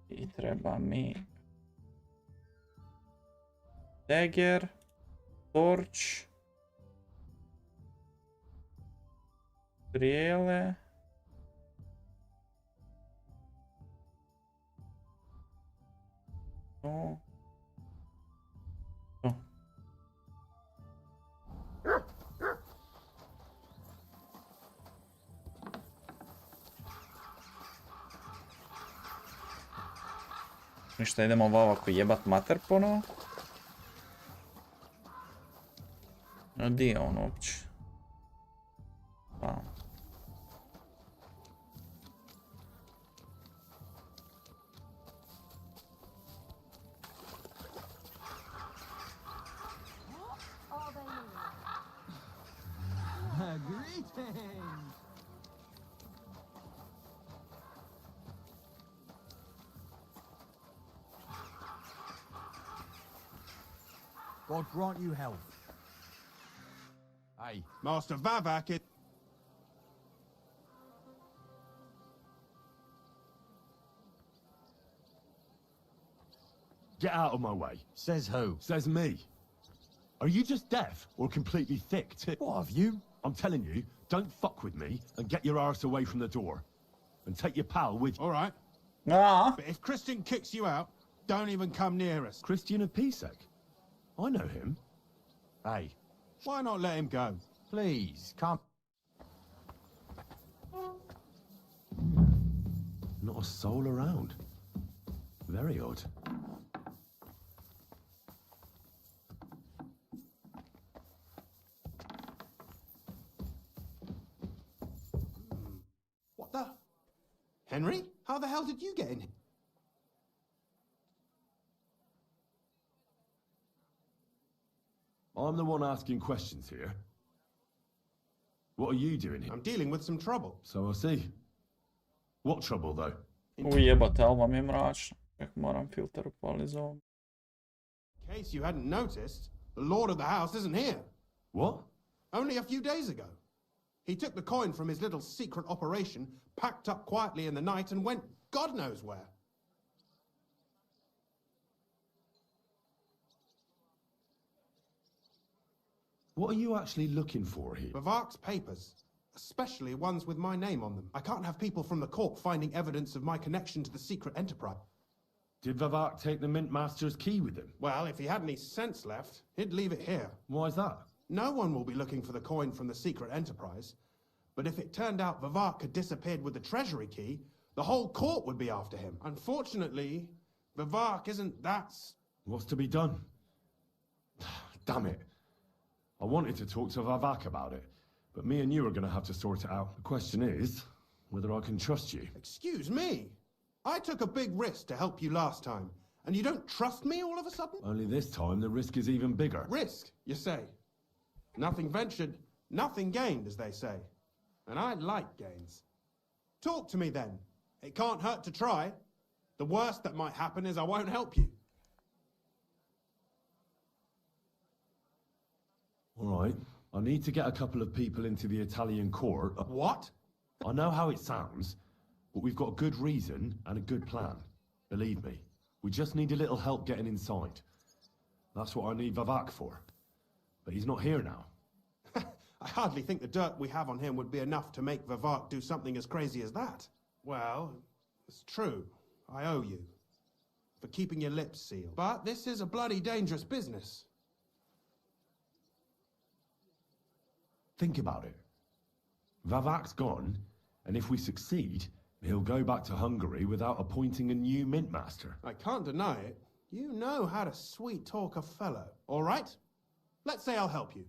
I treba mi dagger, torch, strijele. To. To. Ništa, idemo ovako jebat mater ponovo. A di je on uopće? Pa. Greetings! God grant you health. Hey, Master Vavak it. Get out of my way. Says who? Says me. Are you just deaf or completely thick too? What have you? I'm telling you, don't fuck with me and get your arse away from the door. And take your pal with you. All right. Ah. But if Christian kicks you out, don't even come near us. Christian of Pisek? I know him. Hey, Why not let him go? please, come. Not a soul around. Very odd. What the? Henry? How the hell did you get in here? I'm the one asking questions here. What are you doing here? I'm dealing with some trouble. So I see. What trouble, though? Jebate, ovo mi je mračno. Kako moram filter upali za ovo. In case you hadn't noticed, the lord of the house isn't here. What? Only a few days ago. He took the coin from his little secret operation, packed up quietly in the night, and went God knows where. What are you actually looking for here? Vivak's papers, especially ones with my name on them. I can't have people from the court finding evidence of my connection to the secret enterprise. Did Vivak take the Mint Master's key with him? Well, if he had any sense left, he'd leave it here. Why is that? No one will be looking for the coin from the secret enterprise. But if it turned out Vivak had disappeared with the treasury key, the whole court would be after him. Unfortunately, Vivak isn't that... What's to be done? Damn it. I wanted to talk to Vivak about it, but me and you are going to have to sort it out. The question is, whether I can trust you. Excuse me? I took a big risk to help you last time, and you don't trust me all of a sudden? Only this time the risk is even bigger. Risk, you say? Nothing ventured, nothing gained, as they say. And I like gains. Talk to me then. It can't hurt to try. The worst that might happen is I won't help you. All right. I need to get a couple of people into the Italian court. What? I know how it sounds, but we've got a good reason and a good plan. Believe me. We just need a little help getting inside. That's what I need Vivak for. But he's not here now. I hardly think the dirt we have on him would be enough to make Vivak do something as crazy as that. Well, it's true. I owe you. For keeping your lips sealed. But this is a bloody dangerous business. Think about it. Vivak's gone, and if we succeed, he'll go back to Hungary without appointing a new mint master. I can't deny it. You know how to sweet-talk a fellow. All right? Let's say I'll help you.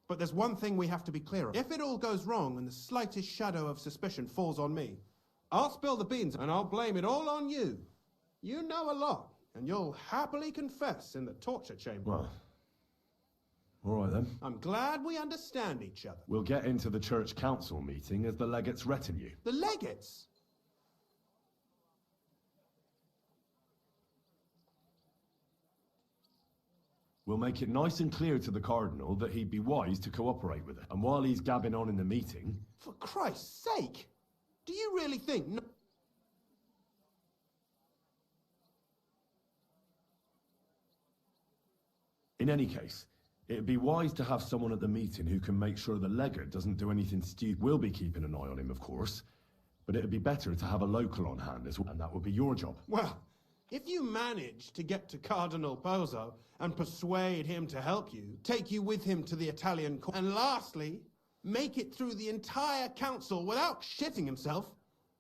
But there's one thing we have to be clear of. If it all goes wrong and the slightest shadow of suspicion falls on me, I'll spill the beans and I'll blame it all on you. You know a lot, and you'll happily confess in the torture chamber. Well, all right then. I'm glad we understand each other. We'll get into the church council meeting as the legate's retinue. The legates? We'll make it nice and clear to the Cardinal that he'd be wise to cooperate with it. And while he's gabbing on in the meeting... For Christ's sake! Do you really think... No In any case, it'd be wise to have someone at the meeting who can make sure the legate doesn't do anything stupid. We'll be keeping an eye on him, of course. But it'd be better to have a local on hand as well, and that would be your job. Well, if you manage to get to Cardinal Pozzo and persuade him to help you, take you with him to the Italian court, and lastly, make it through the entire council without shitting himself,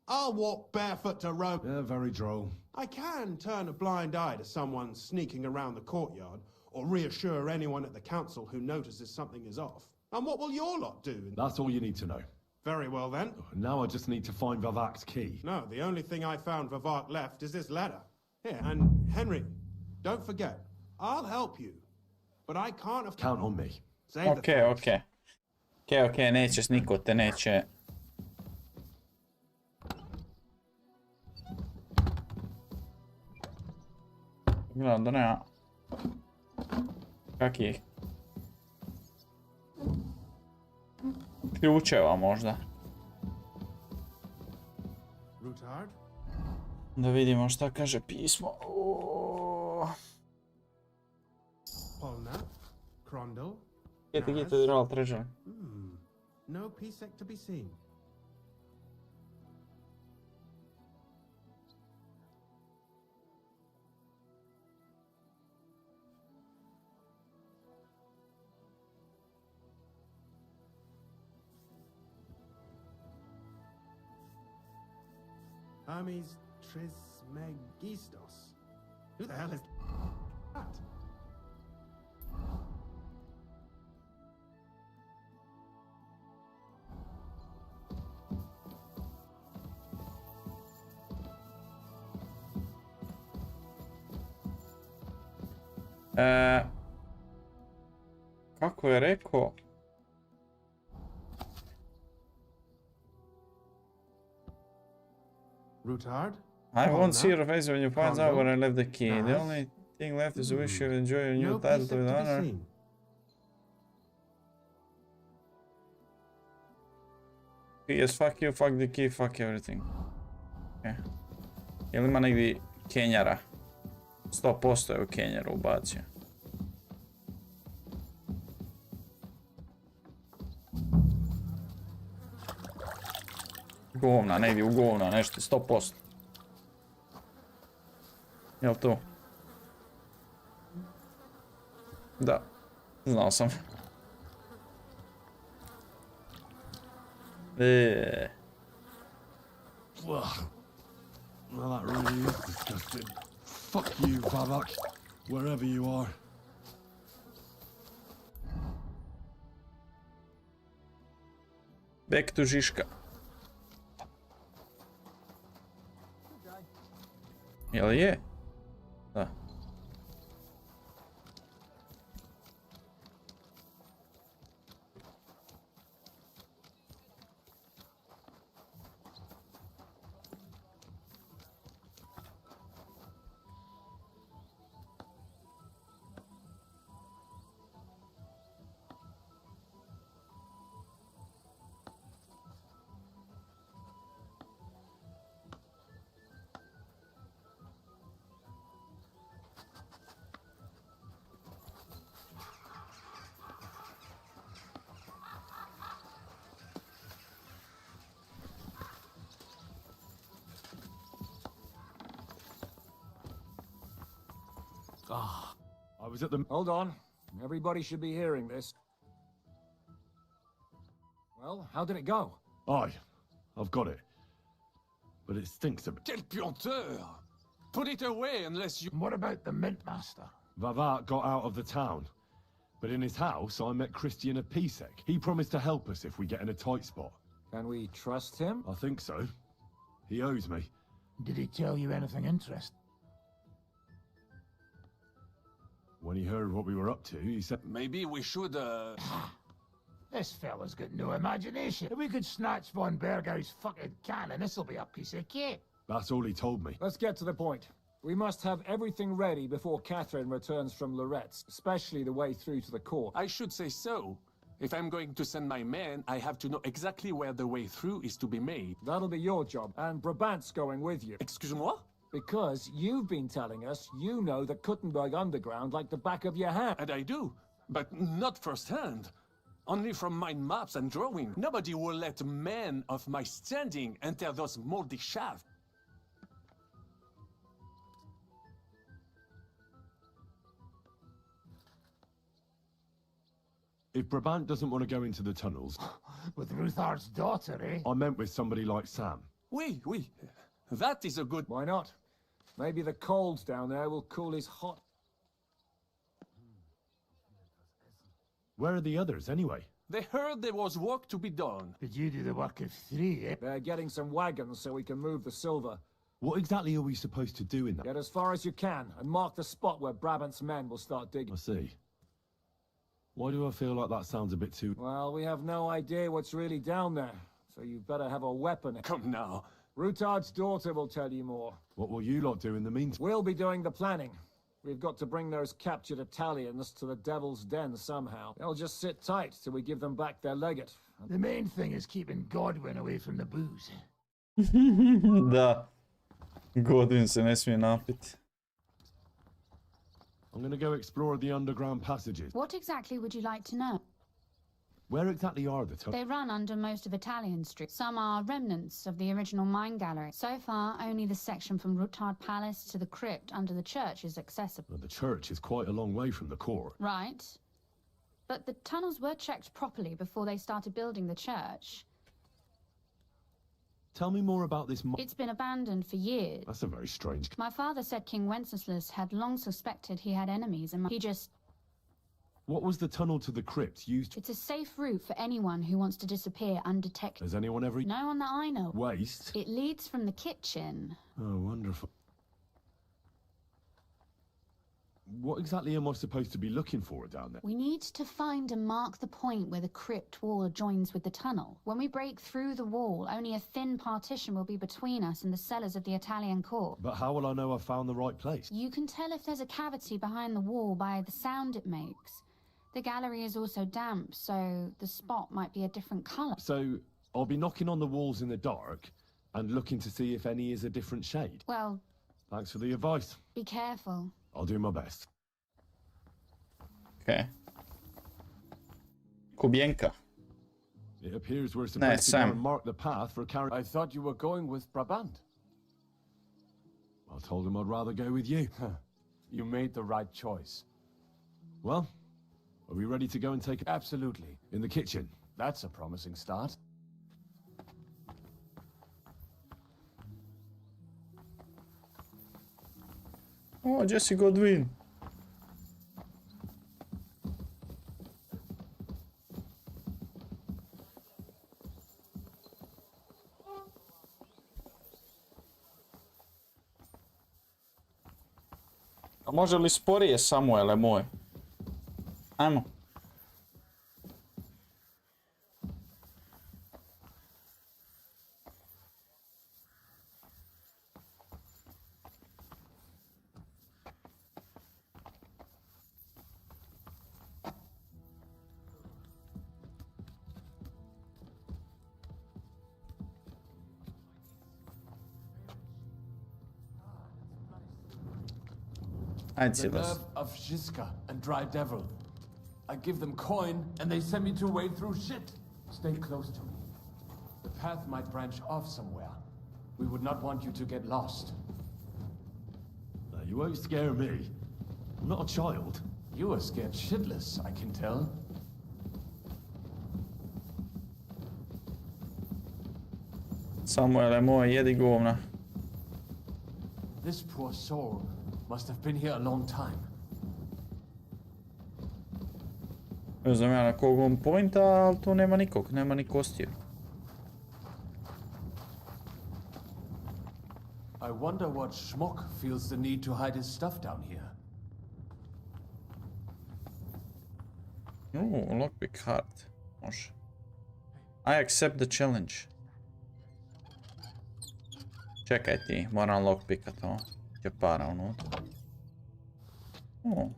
I'll walk barefoot to Rome. Yeah, very droll. I can turn a blind eye to someone sneaking around the courtyard, or reassure anyone at the council who notices something is off. And what will your lot do? That's all you need to know. Very well then. Now I just need to find Vivak's key. No, the only thing I found Vivak left is this letter. Here, and Henry, don't forget, I'll help you, but I can't afford... Count on me. Okej, neće s niko te neće. Gledam da nema kakih ključeva možda. Da vidimo šta kaže pismo. Polna, Crondel. Get the roll treasure. No Pisek to be seen. Hermes Megistos. Who the hell is that? Kako je rekao? Rutard? I won't see your face when you find out where I left the key. The only thing left is to wish you enjoy your new title with honor. Yes, fuck you, fuck the key, fuck everything. Okay. Jel ima negdje Kenjara? 100% je u Kenjaru ubacio. Govna, negdje u govna, nešto, 100%. Jel to? Da, znao sam. Well, that really is disgusting. Fuck you, Babak, wherever you are. Back to Žiška. Jel je? Da. I was at the... Hold on. Everybody should be hearing this. Well, how did it go? Aye, I've got it. But it stinks a bit. Quel puanteur! Put it away unless you... What about the Mint Master? Vavat got out of the town. But in his house, I met Christian Apisek. He promised to help us if we get in a tight spot. Can we trust him? I think so. He owes me. Did he tell you anything interesting? When he heard what we were up to, he said... Maybe we should, This fella's got no imagination. If we could snatch von Bergau's fucking cannon, this'll be a piece of cake. That's all he told me. Let's get to the point. We must have everything ready before Catherine returns from Loretz, especially the way through to the court. I should say so. If I'm going to send my men, I have to know exactly where the way through is to be made. That'll be your job, and Brabant's going with you. Excuse-moi? Because you've been telling us you know the Kuttenberg Underground like the back of your hand. And I do, but not firsthand. Only from mind maps and drawing. Nobody will let men of my standing enter those moldy shafts. If Brabant doesn't want to go into the tunnels... With Ruthard's daughter, eh? I meant with somebody like Sam. Oui. That is a good... Why not? Maybe the cold down there will cool his hot... Where are the others, anyway? They heard there was work to be done. Did you do the work of 3, eh? They're getting some wagons so we can move the silver. What exactly are we supposed to do in that? Get as far as you can, and mark the spot where Brabant's men will start digging. I see. Why do I feel like that sounds a bit too... Well, we have no idea what's really down there, so you better have a weapon. Come now. Rutard's daughter will tell you more. What will you lot do in the meantime? We'll be doing the planning. We've got to bring those captured Italians to the Devil's Den somehow. They'll just sit tight till we give them back their legate. The main thing is keeping Godwin away from the booze. Da. Godwin se ne smije napiti. I'm gonna go explore the underground passages. What exactly would you like to know? Where exactly are the They run under most of Italian Street. Some are remnants of the original mine gallery. So far, only the section from Rutard Palace to the crypt under the church is accessible. Well, the church is quite a long way from the court. Right. But the tunnels were checked properly before they started building the church. Tell me more about this. It's been abandoned for years. That's a very strange. My father said King Wenceslas had long suspected he had enemies, and he just... What was the tunnel to the crypt used? It's a safe route for anyone who wants to disappear undetected. Has anyone ever... No one that I know. Waste? It leads from the kitchen. Oh, wonderful. What exactly am I supposed to be looking for down there? We need to find and mark the point where the crypt wall joins with the tunnel. When we break through the wall, only a thin partition will be between us and the cellars of the Italian court. But how will I know I've found the right place? You can tell if there's a cavity behind the wall by the sound it makes. The gallery is also damp, so the spot might be a different color. So, I'll be knocking on the walls in the dark and looking to see if any is a different shade. Well... Thanks for the advice. Be careful. I'll do my best. Okay. Kubienka. It appears we're supposed to go and mark the path for carry. I thought you were going with Brabant. I told him I'd rather go with you. You made the right choice. Well, are we ready to go and take... Absolutely. In the kitchen? That's a promising start. Oh, Jesse Godwin. A može li sporije, Samuele moj? Ajmo. The nerve of Žižka and Dry Devil. I give them coin, and they send me to wade through shit. Stay close to me. The path might branch off somewhere. We would not want you to get lost. You won't scare me. I'm not a child. You are scared shitless, I can tell. Samuele moj, jedi govna. This poor soul must have been here a long time. Ne znam ja na kog on pointa, ali tu nema nikog, nema ni kostiju. I wonder what schmuck feels the need to hide his stuff down here. Oh, lockpick hard. Može. I accept the challenge. Čekaj ti, moram lockpickat ovo. Je para unutra. Oh.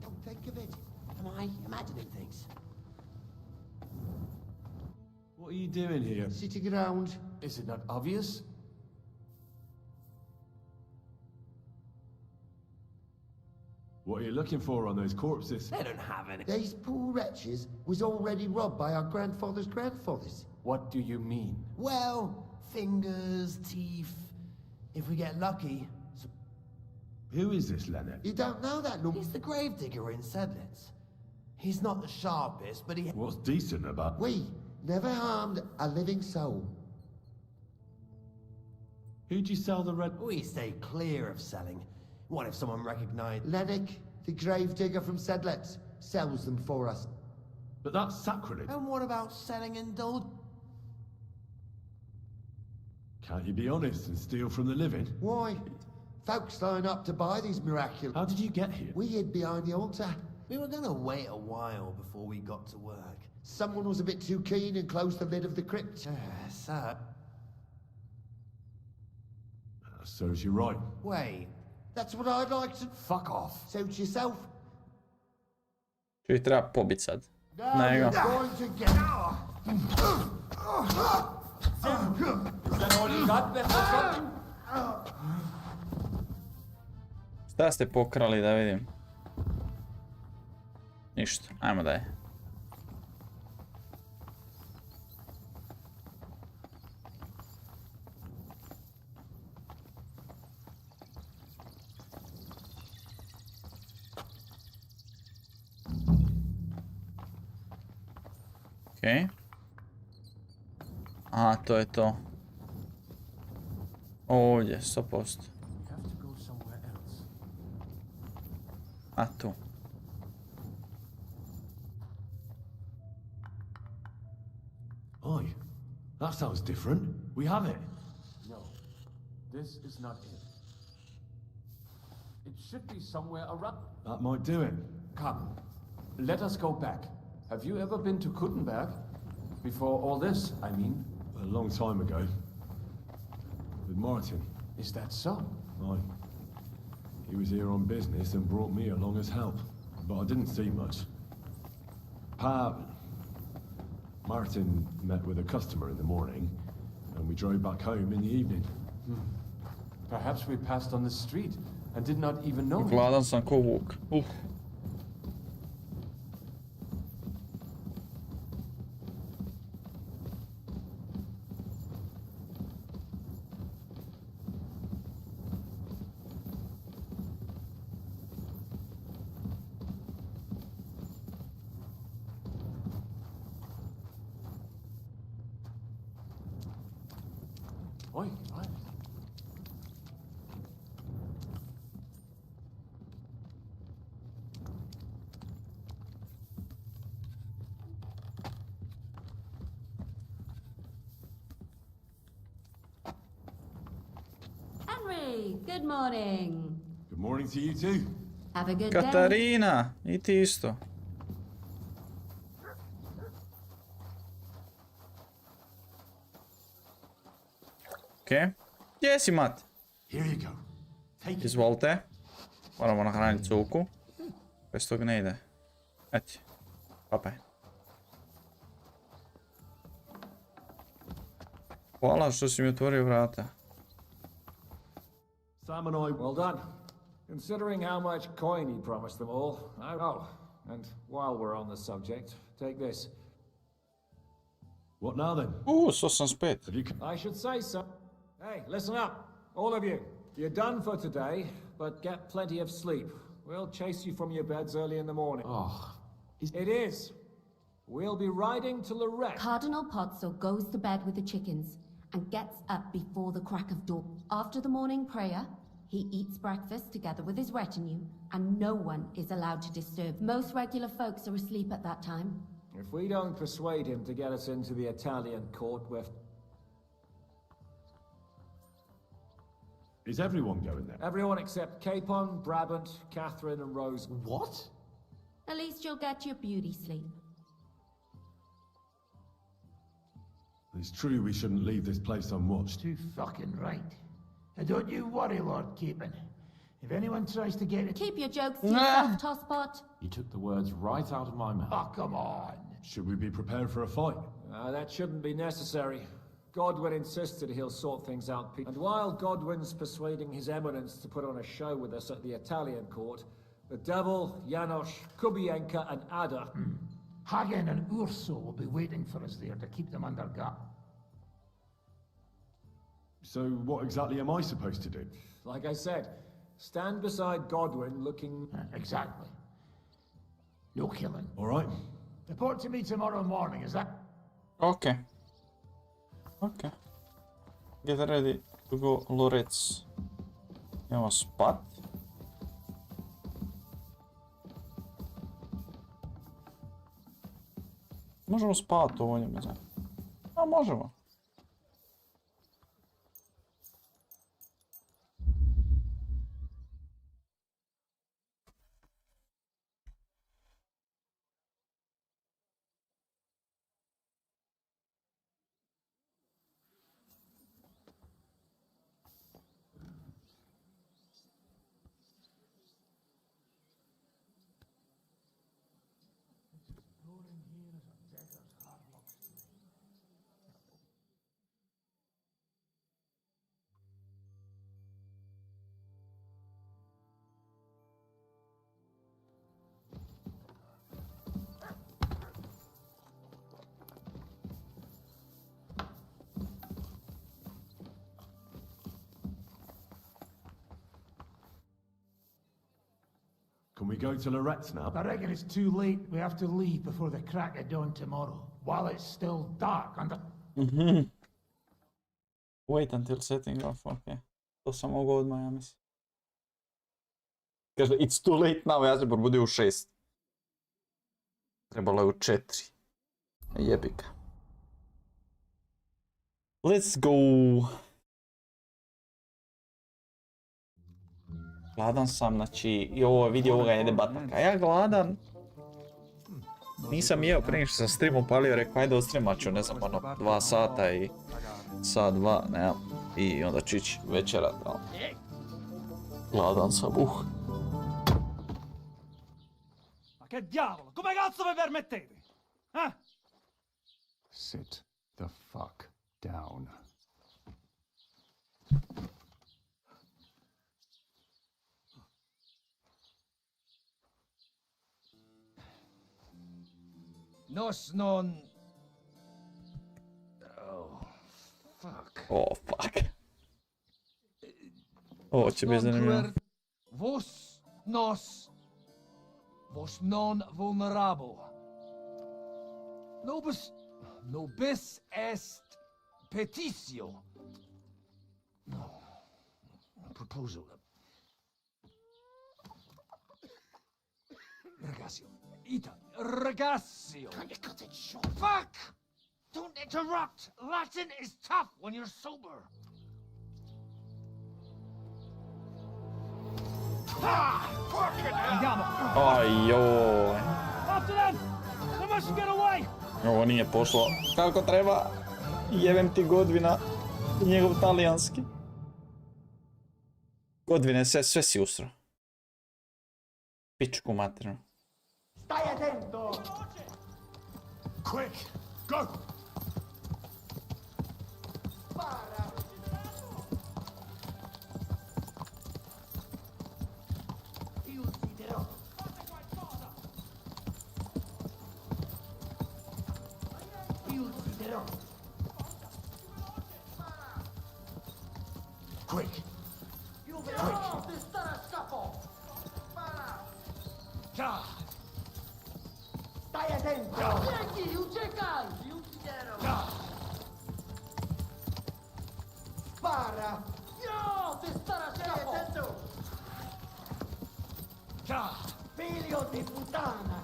Don't think of it. Am I imagining things? What are you doing here? Sitting around. Is it not obvious? What are you looking for on those corpses? They don't have any. These poor wretches was already robbed by our grandfather's grandfathers. What do you mean? Well, fingers, teeth. If we get lucky. Who is this, Leonard? You don't know that, look. He's the gravedigger in Sedlitz. He's not the sharpest, but he... What's decent about... We never harmed a living soul. Who'd you sell the red... We stay clear of selling. What if someone recognized... Lennox, the gravedigger from Sedlitz, sells them for us. But that's sacrilege. And what about selling indulgence? Can't you be honest and steal from the living? Why? Folks line up to buy these miraculous... How did you get here? We hid behind the altar. We were gonna wait a while before we got to work. Someone was a bit too keen and closed the lid of the crypt. Sir. Serves you right. Wait, that's what I'd like to... Fuck off. Suit yourself. Ču ih treba pobit sad. Now Ne you're ga. going to get... Is that all you got, Bethesda? Šta ste pokrali da vidim? Ništa, ajmo dalje. Okej. A, to je to. Ovdje, 100%. A tu. Oi, that sounds different. We have it. No, this is not it. It should be somewhere around. That might do it. Come, let us go back. Have you ever been to Kuttenberg? Before all this, I mean. A long time ago. With Martin. Is that so? Aye. He was here on business and brought me along as help. But I didn't see much. Martin met with a customer in the morning, and we drove back home in the evening. Perhaps we passed on the street and did not even know. Gladan sam ko vuk. Oi, oi. Henry, good morning. Good morning to you too. Have a good day. Katarina, i ti isto. Okej. Gdje si, Mat? Here you go. Take it. Izvolite. Moramo nahraniti cuku. Bez toga ne ide. Eti. Papaj. Hvala što si mi otvorio vrata. Sam and I... Well done. Considering how much coin he promised them all, I know. And while we're on the subject, take this. What now then? 185. I should say so. Hey, listen up, all of you. You're done for today, but get plenty of sleep. We'll chase you from your beds early in the morning. Oh, it is. We'll be riding to Lorette. Cardinal Potso goes to bed with the chickens and gets up before the crack of dawn. After the morning prayer, he eats breakfast together with his retinue, and no one is allowed to disturb. Most regular folks are asleep at that time. If we don't persuade him to get us into the Italian court, we're... Is everyone going there? Everyone except Capon, Brabant, Catherine and Rose. What? At least you'll get your beauty sleep. It's true we shouldn't leave this place unwatched. Too fucking right. And don't you worry, Lord Capon. If anyone tries to get it... Keep your jokes to yourself, Tosspot. You took the words right out of my mouth. Oh, come on. Should we be prepared for a fight? That shouldn't be necessary. Godwin insisted he'll sort things out. And while Godwin's persuading His Eminence to put on a show with us at the Italian court, the Devil, Janosch, Kubienka and Ada... Hagen and Urso will be waiting for us there to keep them under guard. So what exactly am I supposed to do? Like I said, stand beside Godwin looking... Exactly. No killing. All right. Report to me tomorrow morning, is that... Okay. Okay. Get ready to go Loretz. Imamo spat. Možemo spavati ovo njima, znam. A možemo. Can we go to Loretz now? I reckon it's too late. We have to leave before the crack of dawn tomorrow. while it's still dark under... Wait until setting off, ok. To sam mogu odmah, ja mislim. Kaže, it's too late now, ja se probudio u 6. Trebalo je u 4. Jebika. Let's go. Gladan sam, znači, i ovo vidio ovoga jede bataka. Ja gladan. Nisam jeo prije nego što sam stream upalio, rekao ajde odstreamat ću, ne znam, ono, 2 sata i sat, 2, ne, i onda ću ići večerat, ali... Gladan sam, Ma che diavolo, come cazzo vi permettete? Eh? Sit the fuck down. Nos non... Oh, fuck. Oh, fuck. Ovo će biti zanimljivo. Vos non vulnerable. Nobis est petitio. No. Proposal. Ragazio. Ita. Ragazio. Can you cut it short? Fuck! Don't interrupt! Latin is tough when you're sober. Andiamo! Ajoj. After them! We must get away! Ovo nije pošlo kako treba. Jebem ti Godvina i njegov talijanski. Godvine, sve si usro. Pičku materinu. Stai attento! Quick, go! Quick! Stai attento! Senti, uciekaj! Spara! No, ti stara scappo! Figlio di puttana!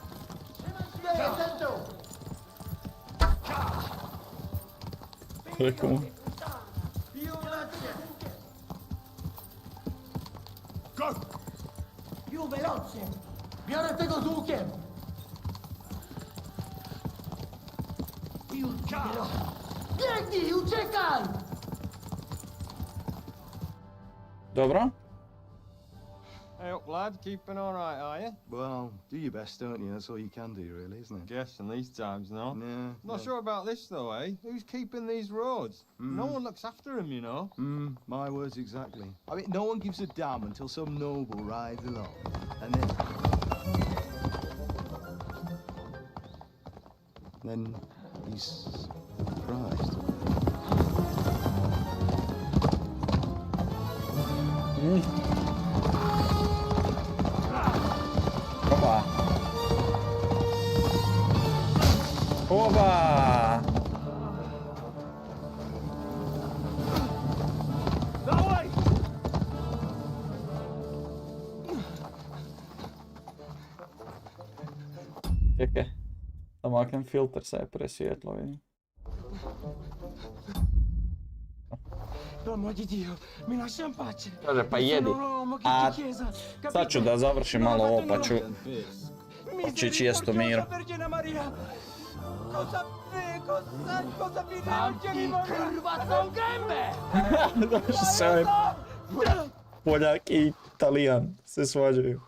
Stai attento! Rekao mu. Go! Più veloce! Bjerete go z łukiem! Biegnij, uciekaj! Dobro. Hey up, lad. Keeping all right, are you? Well, do your best, don't you? That's all you can do, really, isn't it? Guess in these times, no? Yeah. Not sure about this, though, eh? Who's keeping these roads? No one looks after them, you know? My words exactly. I mean, no one gives a damn until some noble rides along. And then he's surprised. Opa. Opa. Dawaj! Čekaj. Da maknem filter, sad je presvjetlo, vidim. Kaže, pa jedi. A sad ću da završim malo ovo, pa ću ići jest u miru. Došli se ovaj Poljak i Italijan se svađaju.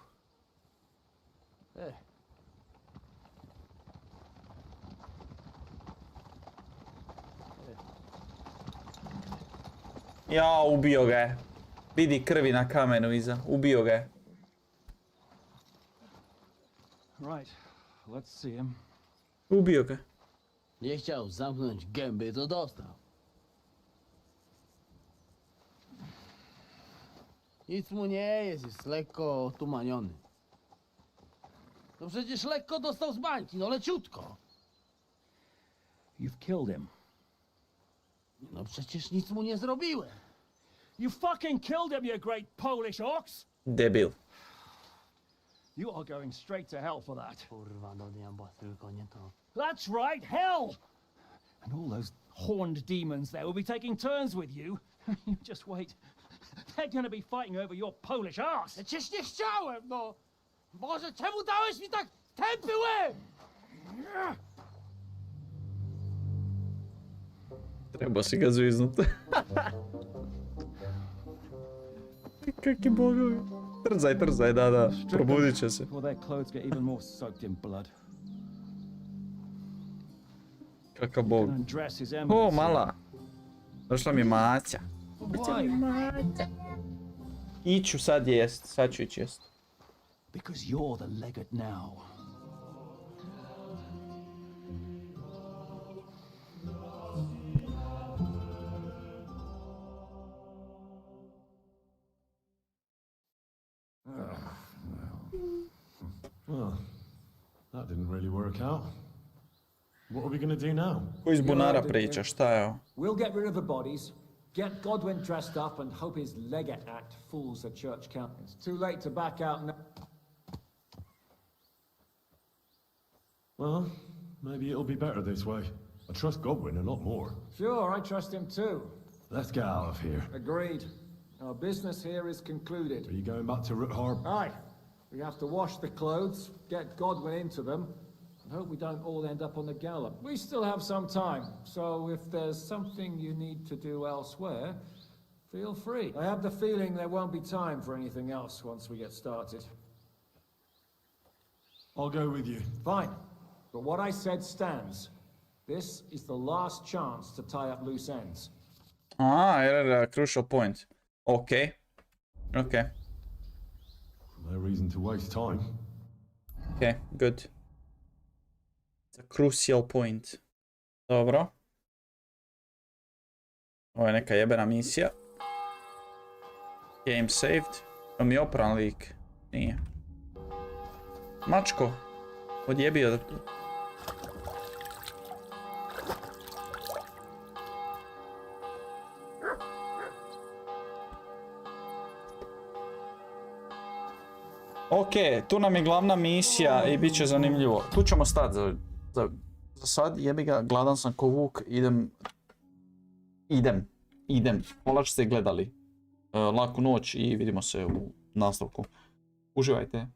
Ja, ubio ga je. Vidi krvi na kamenu iza. Ubio ga je. Right, let's see him. Ubio ga. Nie chciał zamknąć gęby, to dostał. Nic mu nie jest lekko otumaniony. No przecież lekko dostał z bańki, no leciutko. killed him. No przecież nic mu nie zrobiłem. You fucking killed him, you great Polish ox! Debil. You are going straight to hell for that. Kurwa, no diabła, tylko nie to. That's right, hell! And all those horned demons there will be taking turns with you. You just wait. They're gonna be fighting over your Polish ass. Przecież nie chciałem, no! Boże, czemu dałeś mi tak tępy łeb? Treba si ga zviznut. Kakvi bogovi. Trzaj, da. Probudit će se. Before their clothes get even more soaked in blood. Kakav bog. Undress his O, eminence. mala. Došla mi je maća. Why? Iću sad jest, sad ću ići jest. Because you're the legate now. Well, that didn't really work out. What are we gonna do now? Ko iz bunara priča, šta je ovo? We'll get rid of the bodies, get Godwin dressed up, and hope his legate act fools the church count. It's too late to back out now. Well, maybe it'll be better this way. I trust Godwin a lot more. Sure, I trust him too. Let's get out of here. Agreed. Our business here is concluded. Are you going back to Rutharb? Aye. We have to wash the clothes, get Godwin into them, and hope we don't all end up on the gallop. We still have some time, so if there's something you need to do elsewhere, feel free. I have the feeling there won't be time for anything else once we get started. I'll go with you. Fine. But what I said stands. This is the last chance to tie up loose ends. Era crucial point. Okay. No reason to waste time. Okay, good. It's a crucial point. Dobro. Ovo je neka jebena misija. Game saved. To mi je opran lik. Nije. Mačko. Odjebio. Ok, tu nam je glavna misija i bit će zanimljivo. Tu ćemo stati za sad, jebi ga, gladan sam ko vuk, idem. Hvala što ste gledali. Laku noć i vidimo se u nastavku. Uživajte.